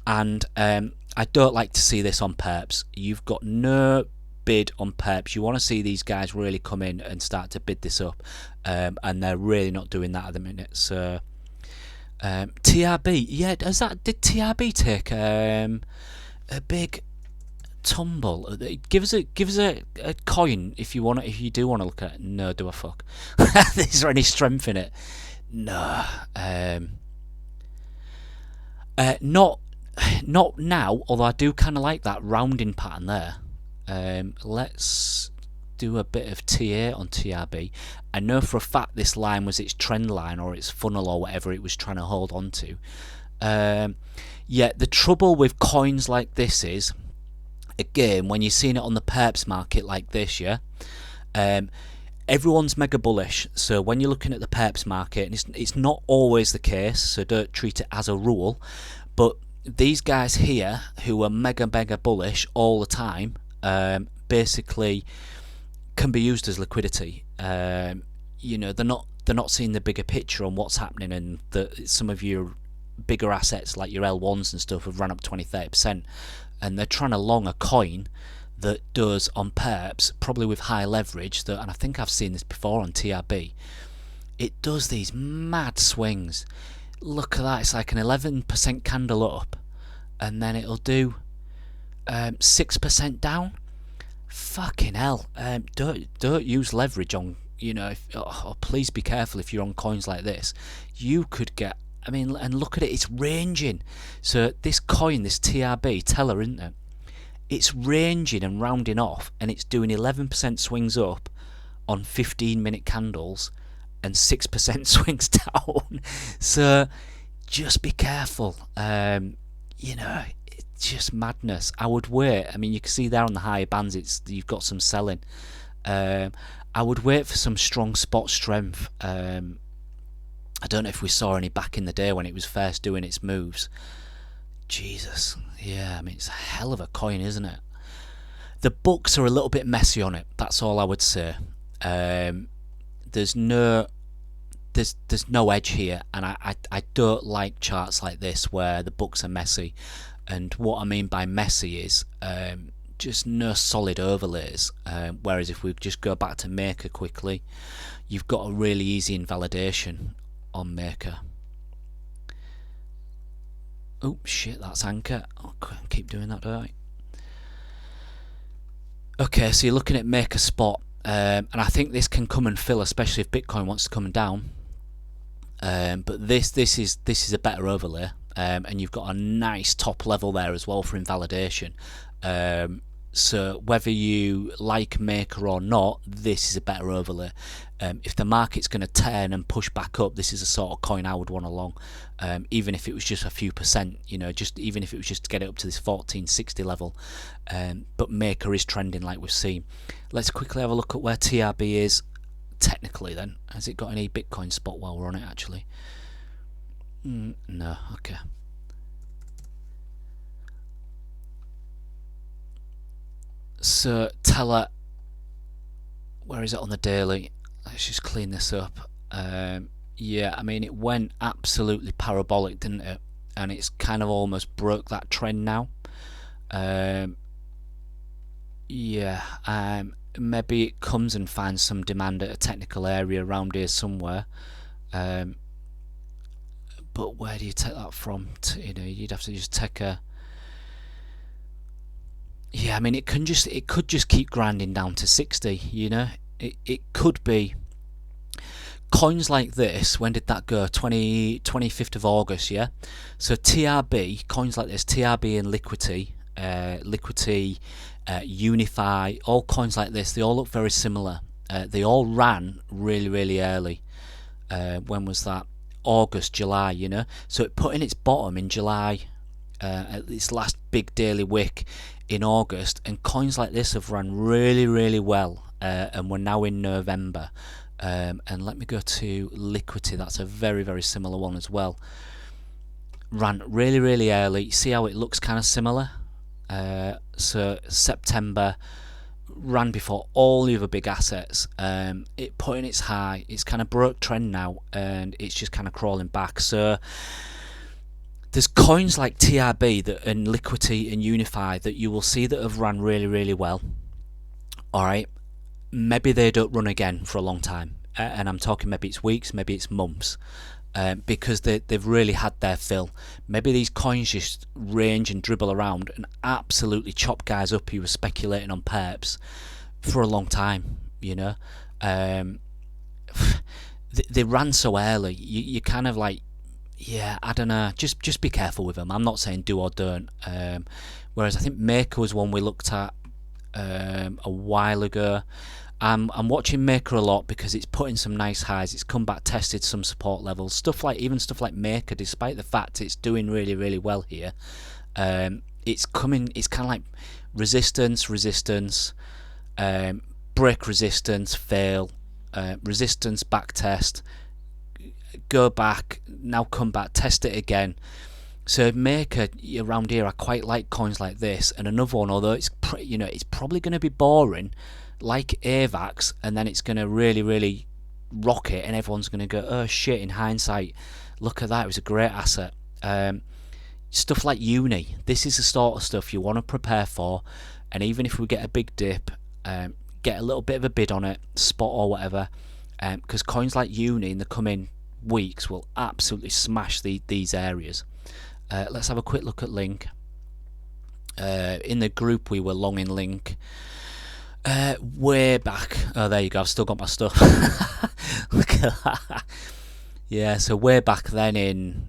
and I don't like to see this on perps. You've got no bid on perps. You want to see these guys really come in and start to bid this up, and they're really not doing that at the minute. So TRB, yeah, did TRB take a big tumble? Give us a coin if you do want to look at it. No, do a fuck. Is there any strength in it? No. Not now, although I do kind of like that rounding pattern there. Let's do a bit of TA on TRB. I know for a fact this line was its trend line or its funnel or whatever it was trying to hold on to. Yeah, the trouble with coins like this is, again, when you're seeing it on the perps market like this, yeah, everyone's mega bullish. So when you're looking at the perps market, and it's not always the case, so don't treat it as a rule, but these guys here who are mega bullish all the time, basically can be used as liquidity. You know, they're not seeing the bigger picture on what's happening, and some of your bigger assets like your L1s and stuff have run up 20-30%, and they're trying to long a coin that does on perps, probably with high leverage, and I think I've seen this before on TRB, it does these mad swings. Look at that, it's like an 11% candle up, and then it'll do 6% down. Fucking hell. Don't use leverage on, you know, please be careful if you're on coins like this. You could get, I mean, and look at it, it's ranging. So this coin, this TRB, Teller, isn't it? It's ranging and rounding off, and it's doing 11% swings up on 15-minute candles and 6% swings down. So just be careful. You know, it's just madness. I would wait. I mean, you can see there on the higher bands, you've got some selling. I would wait for some strong spot strength. I don't know if we saw any back in the day when it was first doing its moves. Jesus, yeah, I mean, it's a hell of a coin, isn't it? The books are a little bit messy on it, that's all I would say. There's no edge here, and I don't like charts like this where the books are messy. And what I mean by messy is just no solid overlays, whereas if we just go back to Maker quickly, you've got a really easy invalidation on Maker. Oh shit, that's Anchor. Oh, keep doing that, don't I? Okay, so you're looking at Maker Spot, and I think this can come and fill, especially if Bitcoin wants to come down. But this is a better overlay, and you've got a nice top level there as well for invalidation. So whether you like Maker or not, this is a better overlay. If the market's going to turn and push back up, this is a sort of coin I would want along, even if it was just a few percent, you know, even if it was just to get it up to this 1460 level. But Maker is trending like we've seen. Let's quickly have a look at where TRB is technically then. Has it got any Bitcoin spot while we're on it actually? No, okay. So Teller, where is it on the daily? Let's just clean this up. Yeah, I mean, it went absolutely parabolic, didn't it? And it's kind of almost broke that trend now. Yeah, maybe it comes and finds some demand at a technical area around here somewhere. But where do you take that from? You know, you'd have to just take a. Yeah, I mean, it could just keep grinding down to 60. You know, it could be. Coins like this, when did that go? 25th of August, yeah? So TRB, coins like this, TRB and Liquidity, Unify, all coins like this, they all look very similar. They all ran really early. When was that? August, July, you know? So it put in its bottom in July, at its last big daily wick in August, and coins like this have run really well, and we're now in November. And let me go to Liquidity. That's a very similar one as well. Ran really early. See how it looks kind of similar? So September, ran before all the other big assets. It put in its high. It's kind of broke trend now, and it's just kind of crawling back. So there's coins like TRB and Liquidity and Unify that you will see that have run really well. all right, maybe they don't run again for a long time, and I'm talking maybe it's weeks, maybe it's months, because they've really had their fill. Maybe these coins just range and dribble around and absolutely chop guys up who were speculating on perps for a long time, you know. They ran so early, you kind of like, yeah, I don't know, just be careful with them. I'm not saying do or don't. Whereas I think Maker was one we looked at a while ago. I'm watching Maker a lot because it's put in some nice highs. It's come back, tested some support levels. Stuff like Maker, despite the fact it's doing really, really well here, it's coming. It's kind of like resistance, break resistance, fail, resistance, back test, go back, now come back, test it again. So Maker around here, I quite like coins like this. And another one, although it's it's probably going to be boring, like AVAX, and then it's going to really, really rock it, and everyone's going to go, oh shit, in hindsight, look at that, it was a great asset. Stuff like Uni, this is the sort of stuff you want to prepare for, and even if we get a big dip, get a little bit of a bid on it, spot or whatever, because coins like Uni in the coming weeks will absolutely smash these areas. Let's have a quick look at Link. In the group we were long in Link way back. Oh, there you go, I've still got my stuff. Look at that. Yeah, so way back then in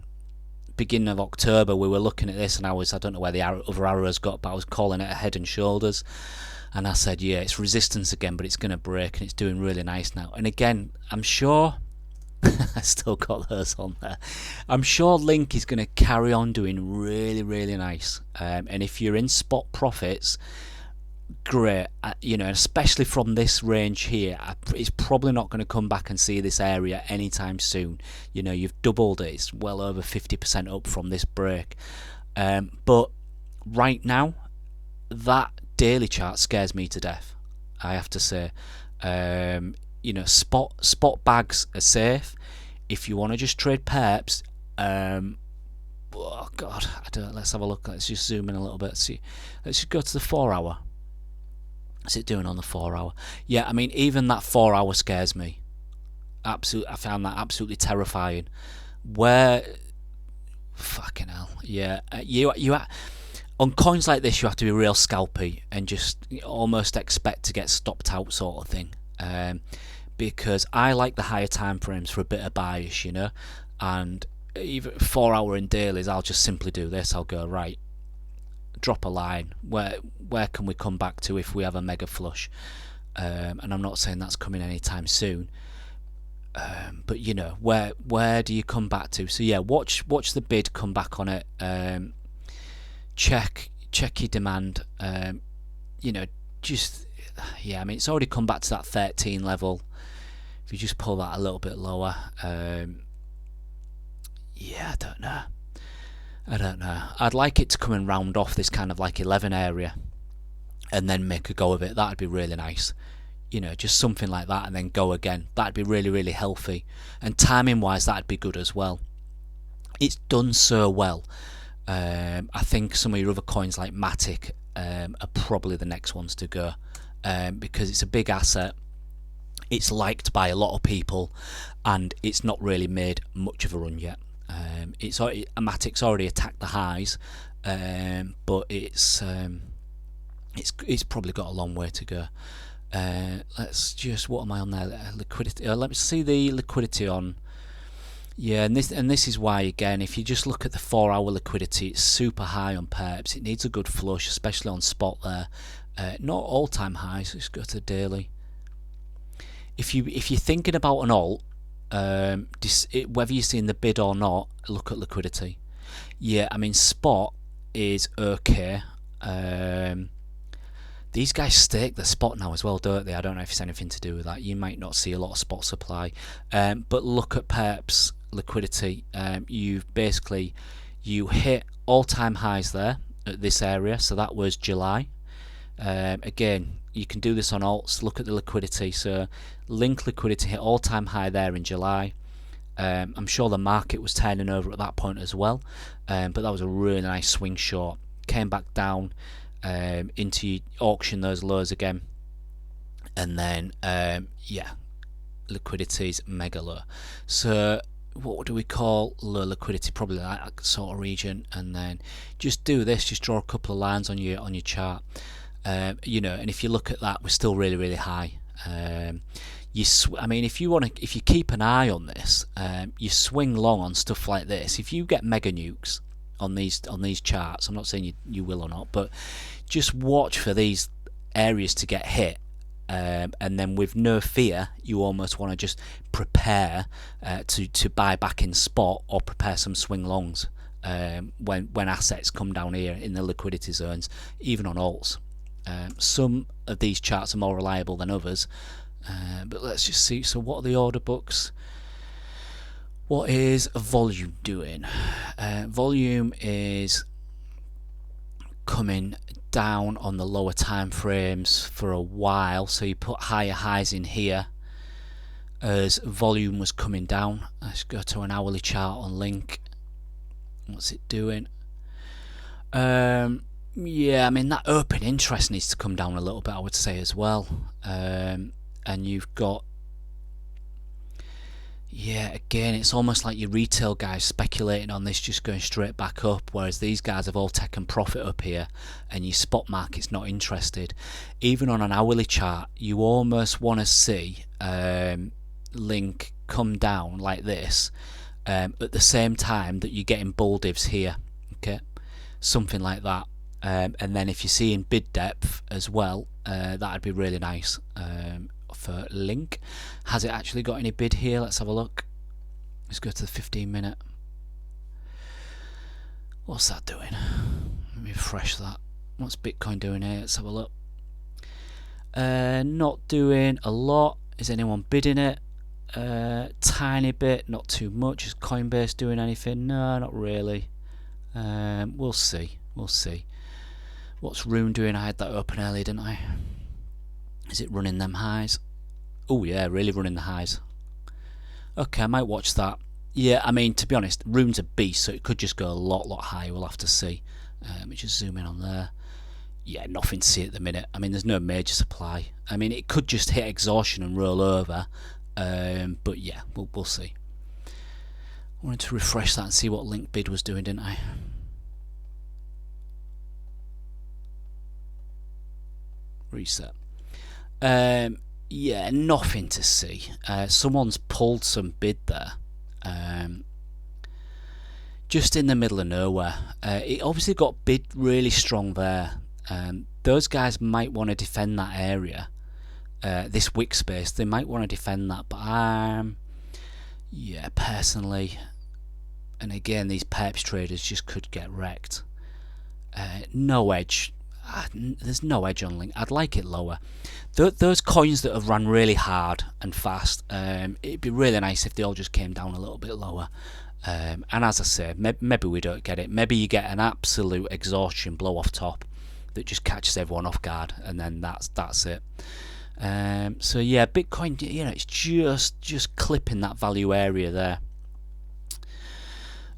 beginning of October we were looking at this, and I don't know where the other arrows got, but I was calling it a head and shoulders, and I said, yeah, it's resistance again, but it's going to break, and it's doing really nice now. And again, I'm sure I still got those on there. I'm sure Link is going to carry on doing really, really nice. And if you're in spot profits, great. Especially from this range here, it's probably not going to come back and see this area anytime soon. You've doubled it. It's well over 50% up from this break. But right now, that daily chart scares me to death, I have to say. Spot bags are safe. If you want to just trade perps, oh god, let's have a look. Let's just zoom in a little bit. See, let's just go to the 4 hour. What's it doing on the 4 hour? Yeah, I mean, even that 4 hour scares me. Absolutely, I found that absolutely terrifying. Fucking hell, yeah. You on coins like this, you have to be real scalpy and just almost expect to get stopped out, sort of thing. Because I like the higher time frames for a bit of bias, and even 4 hour in dailies, I'll just simply do this. I'll go, right, drop a line, where can we come back to if we have a mega flush, and I'm not saying that's coming anytime soon, but where do you come back to? So yeah, watch the bid, come back on it, check your demand, just, yeah, I mean, it's already come back to that 13 level. If you just pull that a little bit lower, yeah, I don't know. I'd like it to come and round off this kind of like 11 area and then make a go of it. That'd be really nice. Just something like that, and then go again. That'd be really, really healthy. And timing wise, that'd be good as well. It's done so well. I think some of your other coins like Matic are probably the next ones to go, because it's a big asset. It's liked by a lot of people, and it's not really made much of a run yet. Matic's already attacked the highs, but it's probably got a long way to go. Let's just, what am I on there? Liquidity. Let me see the liquidity on. Yeah, and this is why, again, if you just look at the 4 hour liquidity, it's super high on perps. It needs a good flush, especially on spot there. Not all time highs. Let's go to daily. If you're thinking about an alt, whether you're seeing the bid or not, look at liquidity. Yeah, I mean, spot is okay. These guys stake the spot now as well, don't they? I don't know if it's anything to do with that. You might not see a lot of spot supply, but look at perps liquidity. You hit all-time highs there at this area, so that was July. Again, you can do this on alts. Look at the liquidity. So Link liquidity hit all-time high there in July. I'm sure the market was turning over at that point as well, but that was a really nice swing short. Came back down into auction those lows again, and then yeah, liquidity is mega low. So what do we call low liquidity? Probably that sort of region. And then just do this, just draw a couple of lines on your chart. You know, and if you look at that, we're still really high. I mean, if you keep an eye on this, you swing long on stuff like this. If you get mega nukes on these charts, I'm not saying you will or not, but just watch for these areas to get hit. And then with no fear, you almost want to just prepare to buy back in spot or prepare some swing longs when assets come down here in the liquidity zones, even on alts. Some of these charts are more reliable than others, but let's just see. So what are the order books? What is volume doing? Volume is coming down on the lower time frames for a while, so you put higher highs in here as volume was coming down. Let's go to an hourly chart on Link. What's it doing? Yeah, I mean, that open interest needs to come down a little bit, I would say, as well. And you've got, yeah, again, it's almost like your retail guys speculating on this just going straight back up, whereas these guys have all taken profit up here, and your spot market's not interested. Even on an hourly chart, you almost want to see Link come down like this at the same time that you're getting bull divs here, okay, something like that. And then if you're seeing bid depth as well, that'd be really nice for Link. Has it actually got any bid here? Let's have a look. Let's go to the 15-minute. What's that doing? Let me refresh that. What's Bitcoin doing here? Let's have a look. Not doing a lot. Is anyone bidding it? Tiny bit, not too much. Is Coinbase doing anything? No, not really. We'll see. We'll see. What's Rune doing? I had that open earlier, didn't I? Is it running them highs? Oh yeah, really running the highs. Okay, I might watch that. Yeah, I mean, to be honest, Rune's a beast, so it could just go a lot higher. We'll have to see. Let me just zoom in on there. Yeah, nothing to see at the minute. I mean, there's no major supply. I mean, it could just hit exhaustion and roll over. But yeah, we'll see. I wanted to refresh that and see what Link bid was doing, didn't I? Reset. Yeah, nothing to see. Someone's pulled some bid there. Just in the middle of nowhere. It obviously got bid really strong there. Those guys might want to defend that area. This wick space, they might want to defend that, but yeah, personally, and again, these perps traders just could get wrecked. No edge. There's no edge on Link. I'd like it lower. Those coins that have run really hard and fast, it'd be really nice if they all just came down a little bit lower. And as I say, maybe we don't get it. Maybe you get an absolute exhaustion blow off top that just catches everyone off guard, and then that's it. So yeah, Bitcoin, you know, it's just clipping that value area there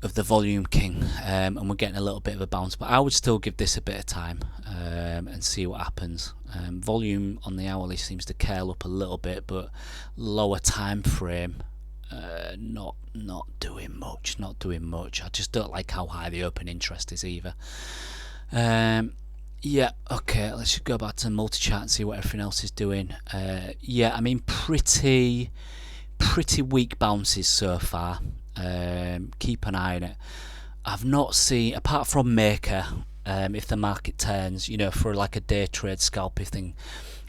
of the volume king, and we're getting a little bit of a bounce, but I would still give this a bit of time and see what happens. Volume on the hourly seems to curl up a little bit, but lower time frame, not doing much. I just don't like how high the open interest is either. Yeah, okay, let's just go back to multi-chart and see what everything else is doing. Yeah, I mean, pretty weak bounces so far. Keep an eye on it. I've not seen, apart from Maker, if the market turns, you know, for like a day trade scalpy thing,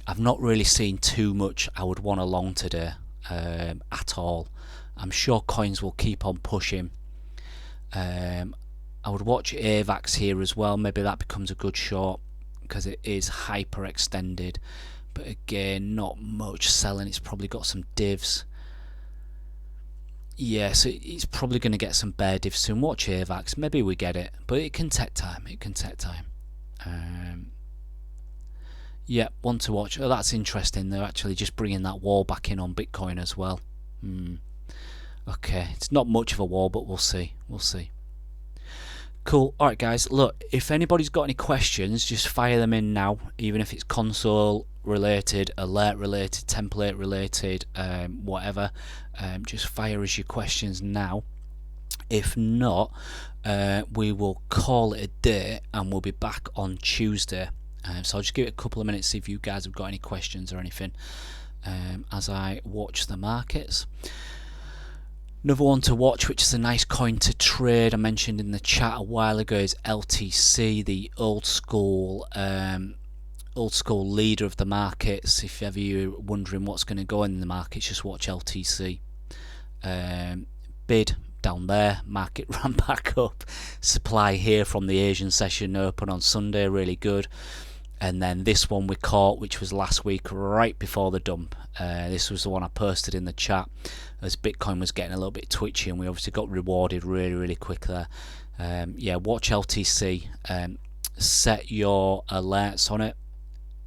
I've not really seen too much I would want along today at all. I'm sure coins will keep on pushing. I would watch AVAX here as well. Maybe that becomes a good short because it is hyper extended, but again, not much selling. It's probably got some divs. Yeah, so it's probably going to get some bear divs soon. Watch AVAX. Maybe we get it, but it can take time. Yeah, one to watch. Oh, that's interesting. They're actually just bringing that wall back in on Bitcoin as well. Okay, it's not much of a wall, but we'll see. Cool. Alright guys, look, if anybody's got any questions, just fire them in now, even if it's console related, alert related, template related, whatever, just fire us your questions now. If not, we will call it a day and we'll be back on Tuesday. So I'll just give it a couple of minutes, see if you guys have got any questions or anything as I watch the markets. Another one to watch, which is a nice coin to trade, I mentioned in the chat a while ago, is LTC, the old school leader of the markets. If ever you're wondering what's going to go in the markets, just watch LTC. Bid down there, market ran back up. Supply here from the Asian session open on Sunday, really good. And then this one we caught, which was last week right before the dump. This was the one I posted in the chat as Bitcoin was getting a little bit twitchy, and we obviously got rewarded really quick there. Yeah, watch LTC. Set your alerts on it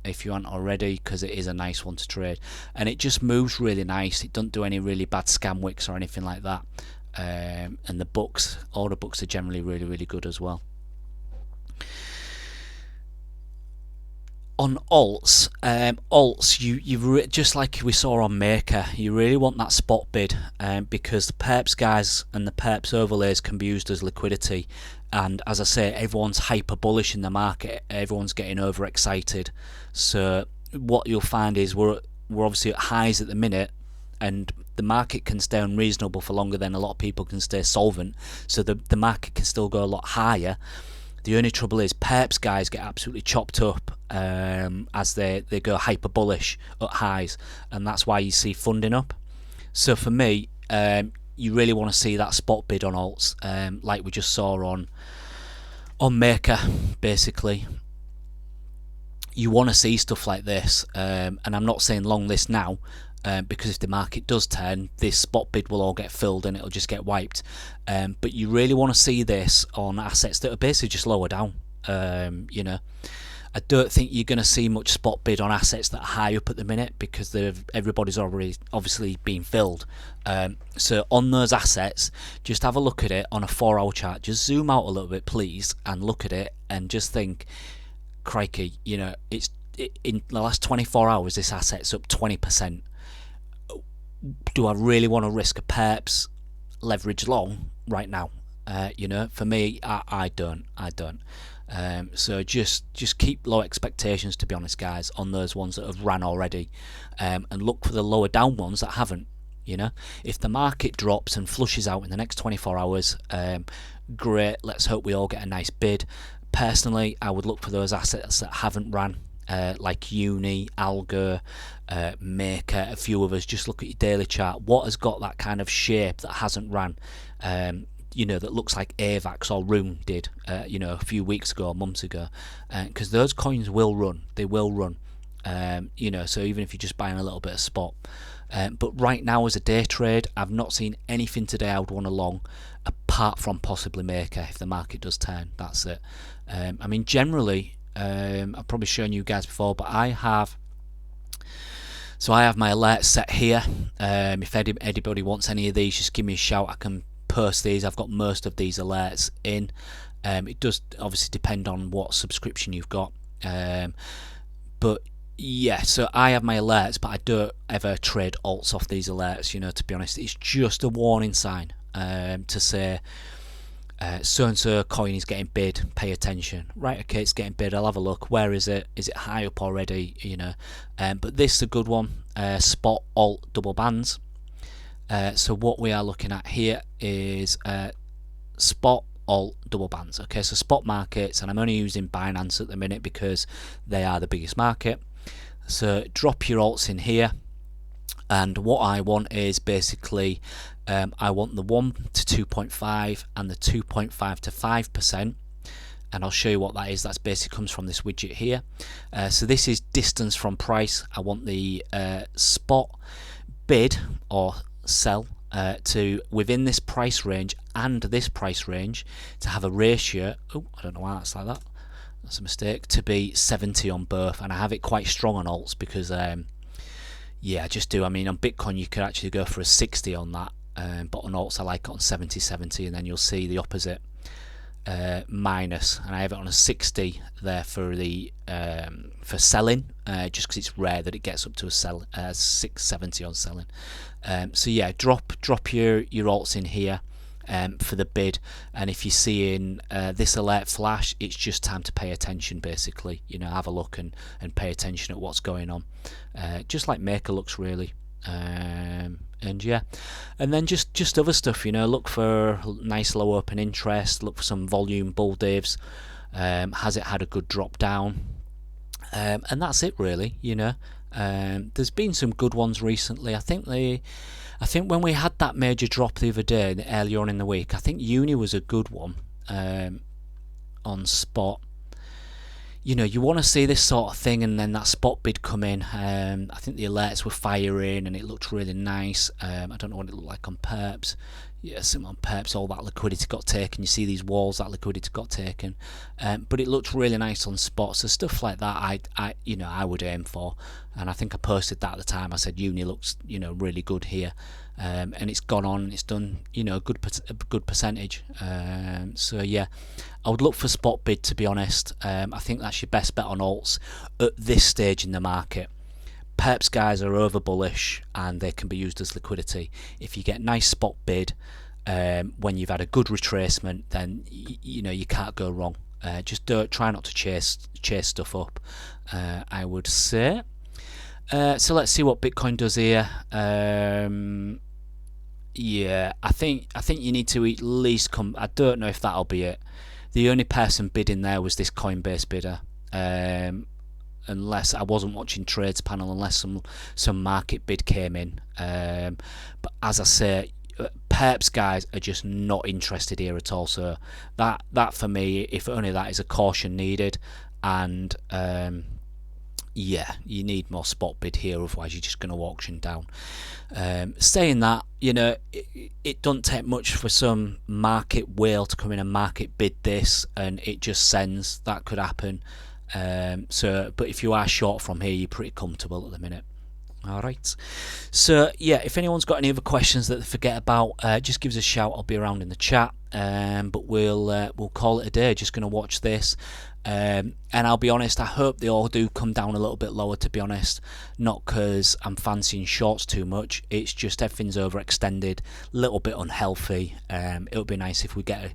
if you aren't already, because it is a nice one to trade, and it just moves really nice. It doesn't do any really bad scam wicks or anything like that. And the books, order books, are generally really good as well. On alts, you just like we saw on Maker, you really want that spot bid, because the perps guys and the perps overlays can be used as liquidity. And as I say, everyone's hyper bullish in the market, everyone's getting overexcited. So what you'll find is we're obviously at highs at the minute, and the market can stay unreasonable for longer than a lot of people can stay solvent. So the market can still go a lot higher. The only trouble is perps guys get absolutely chopped up as they go hyper bullish at highs, and that's why you see funding up. So for me, you really want to see that spot bid on alts, like we just saw on Maker. Basically, you want to see stuff like this, and I'm not saying long this now, because if the market does turn, this spot bid will all get filled and it'll just get wiped. But you really want to see this on assets that are basically just lower down. You know, I don't think you're going to see much spot bid on assets that are high up at the minute, because everybody's already obviously been filled. So on those assets, just have a look at it on a 4-hour chart. Just zoom out a little bit, please, and look at it and just think, crikey, you know, in the last 24 hours, this asset's up 20%. Do I really want to risk a perps leverage long right now? You know, for me, I don't. So just keep low expectations, to be honest, guys, on those ones that have ran already, and look for the lower down ones that haven't. You know, if the market drops and flushes out in the next 24 hours, great. Let's hope we all get a nice bid. Personally, I would look for those assets that haven't ran, like Uni, Algo, Maker, a few of us. Just look at your daily chart. What has got that kind of shape that hasn't ran? You know, that looks like AVAX or Rune did, you know, a few weeks ago, months ago, because those coins will run. They will run. You know, so even if you're just buying a little bit of spot. But right now, as a day trade, I've not seen anything today I would want to long, apart from possibly Maker if the market does turn. That's it. I mean, generally, I've probably shown you guys before, but I have my alerts set here. If anybody wants any of these, just give me a shout. I can post these. I've got most of these alerts in. It does obviously depend on what subscription you've got, but yeah, so I have my alerts, but I don't ever trade alts off these alerts, you know, to be honest. It's just a warning sign to say so and so coin is getting bid, pay attention. Right, okay, it's getting bid, I'll have a look. Where is it? Is it high up already? You know, but this is a good one. Spot alt double bands. So what we are looking at here is spot alt double bands. Okay, so spot markets, and I'm only using Binance at the minute because they are the biggest market. So drop your alts in here, and what I want is basically I want the 1 to 2.5 and the 2.5 to 5%, and I'll show you what that is. That basically comes from this widget here. So this is distance from price. I want the spot bid or sell to within this price range and this price range to have a ratio. Oh, I don't know why that's like that. That's a mistake. To be 70 on both, and I have it quite strong on alts because yeah, I just do. I mean, on Bitcoin you could actually go for a 60 on that, but on alts I like it on 70, and then you'll see the opposite. minus, and I have it on a 60 there for the for selling, just because it's rare that it gets up to a 670 on selling. So yeah, drop your alts in here for the bid, and if you're seeing this alert flash, it's just time to pay attention. Basically, you know, have a look and pay attention at what's going on, just like Maker looks really. And yeah, and then just other stuff, you know, look for nice low open interest, look for some volume bull divs. Has it had a good drop down? And that's it really, you know. There's been some good ones recently. I think when we had that major drop the other day, earlier on in the week, I think Uni was a good one on spot. You know, you want to see this sort of thing, and then that spot bid come in. I think the alerts were firing, and it looked really nice. I don't know what it looked like on perps. Yeah, some on perps, all that liquidity got taken. You see these walls, that liquidity got taken, but it looked really nice on spot. So stuff like that, I would aim for. And I think I posted that at the time. I said Uni looks, you know, really good here, and it's gone on and it's done, you know, a good percentage. So yeah, I would look for spot bid, to be honest. I think that's your best bet on alts at this stage in the market. Perps guys are over bullish and they can be used as liquidity. If you get nice spot bid when you've had a good retracement, then you know you can't go wrong. Just try not to chase stuff up, I would say. So let's see what Bitcoin does here. Yeah, I think you need to at least come. I don't know if that'll be it. The only person bidding there was this Coinbase bidder. Unless I wasn't watching trades panel, unless some market bid came in. But as I say, perps guys are just not interested here at all. So that for me, if only that, is a caution needed. And yeah, you need more spot bid here, otherwise you're just going to auction down. Saying that, you know, it doesn't take much for some market whale to come in and market bid this, and it just sends. That could happen. But if you are short from here, you're pretty comfortable at the minute. Alright, so yeah, if anyone's got any other questions that they forget about, just give us a shout. I'll be around in the chat. But we'll call it a day. Just going to watch this, and I'll be honest, I hope they all do come down a little bit lower, to be honest. Not because I'm fancying shorts too much, it's just everything's overextended, a little bit unhealthy. It would be nice if we get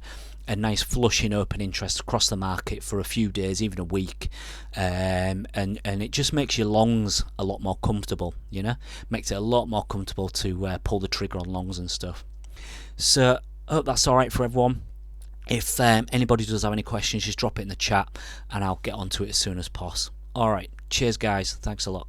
a nice flush in open interest across the market for a few days, even a week, and it just makes your longs a lot more comfortable, you know, makes it a lot more comfortable to pull the trigger on longs and stuff. So I hope that's alright for everyone. If anybody does have any questions, just drop it in the chat and I'll get onto it as soon as possible. Alright, cheers guys, thanks a lot.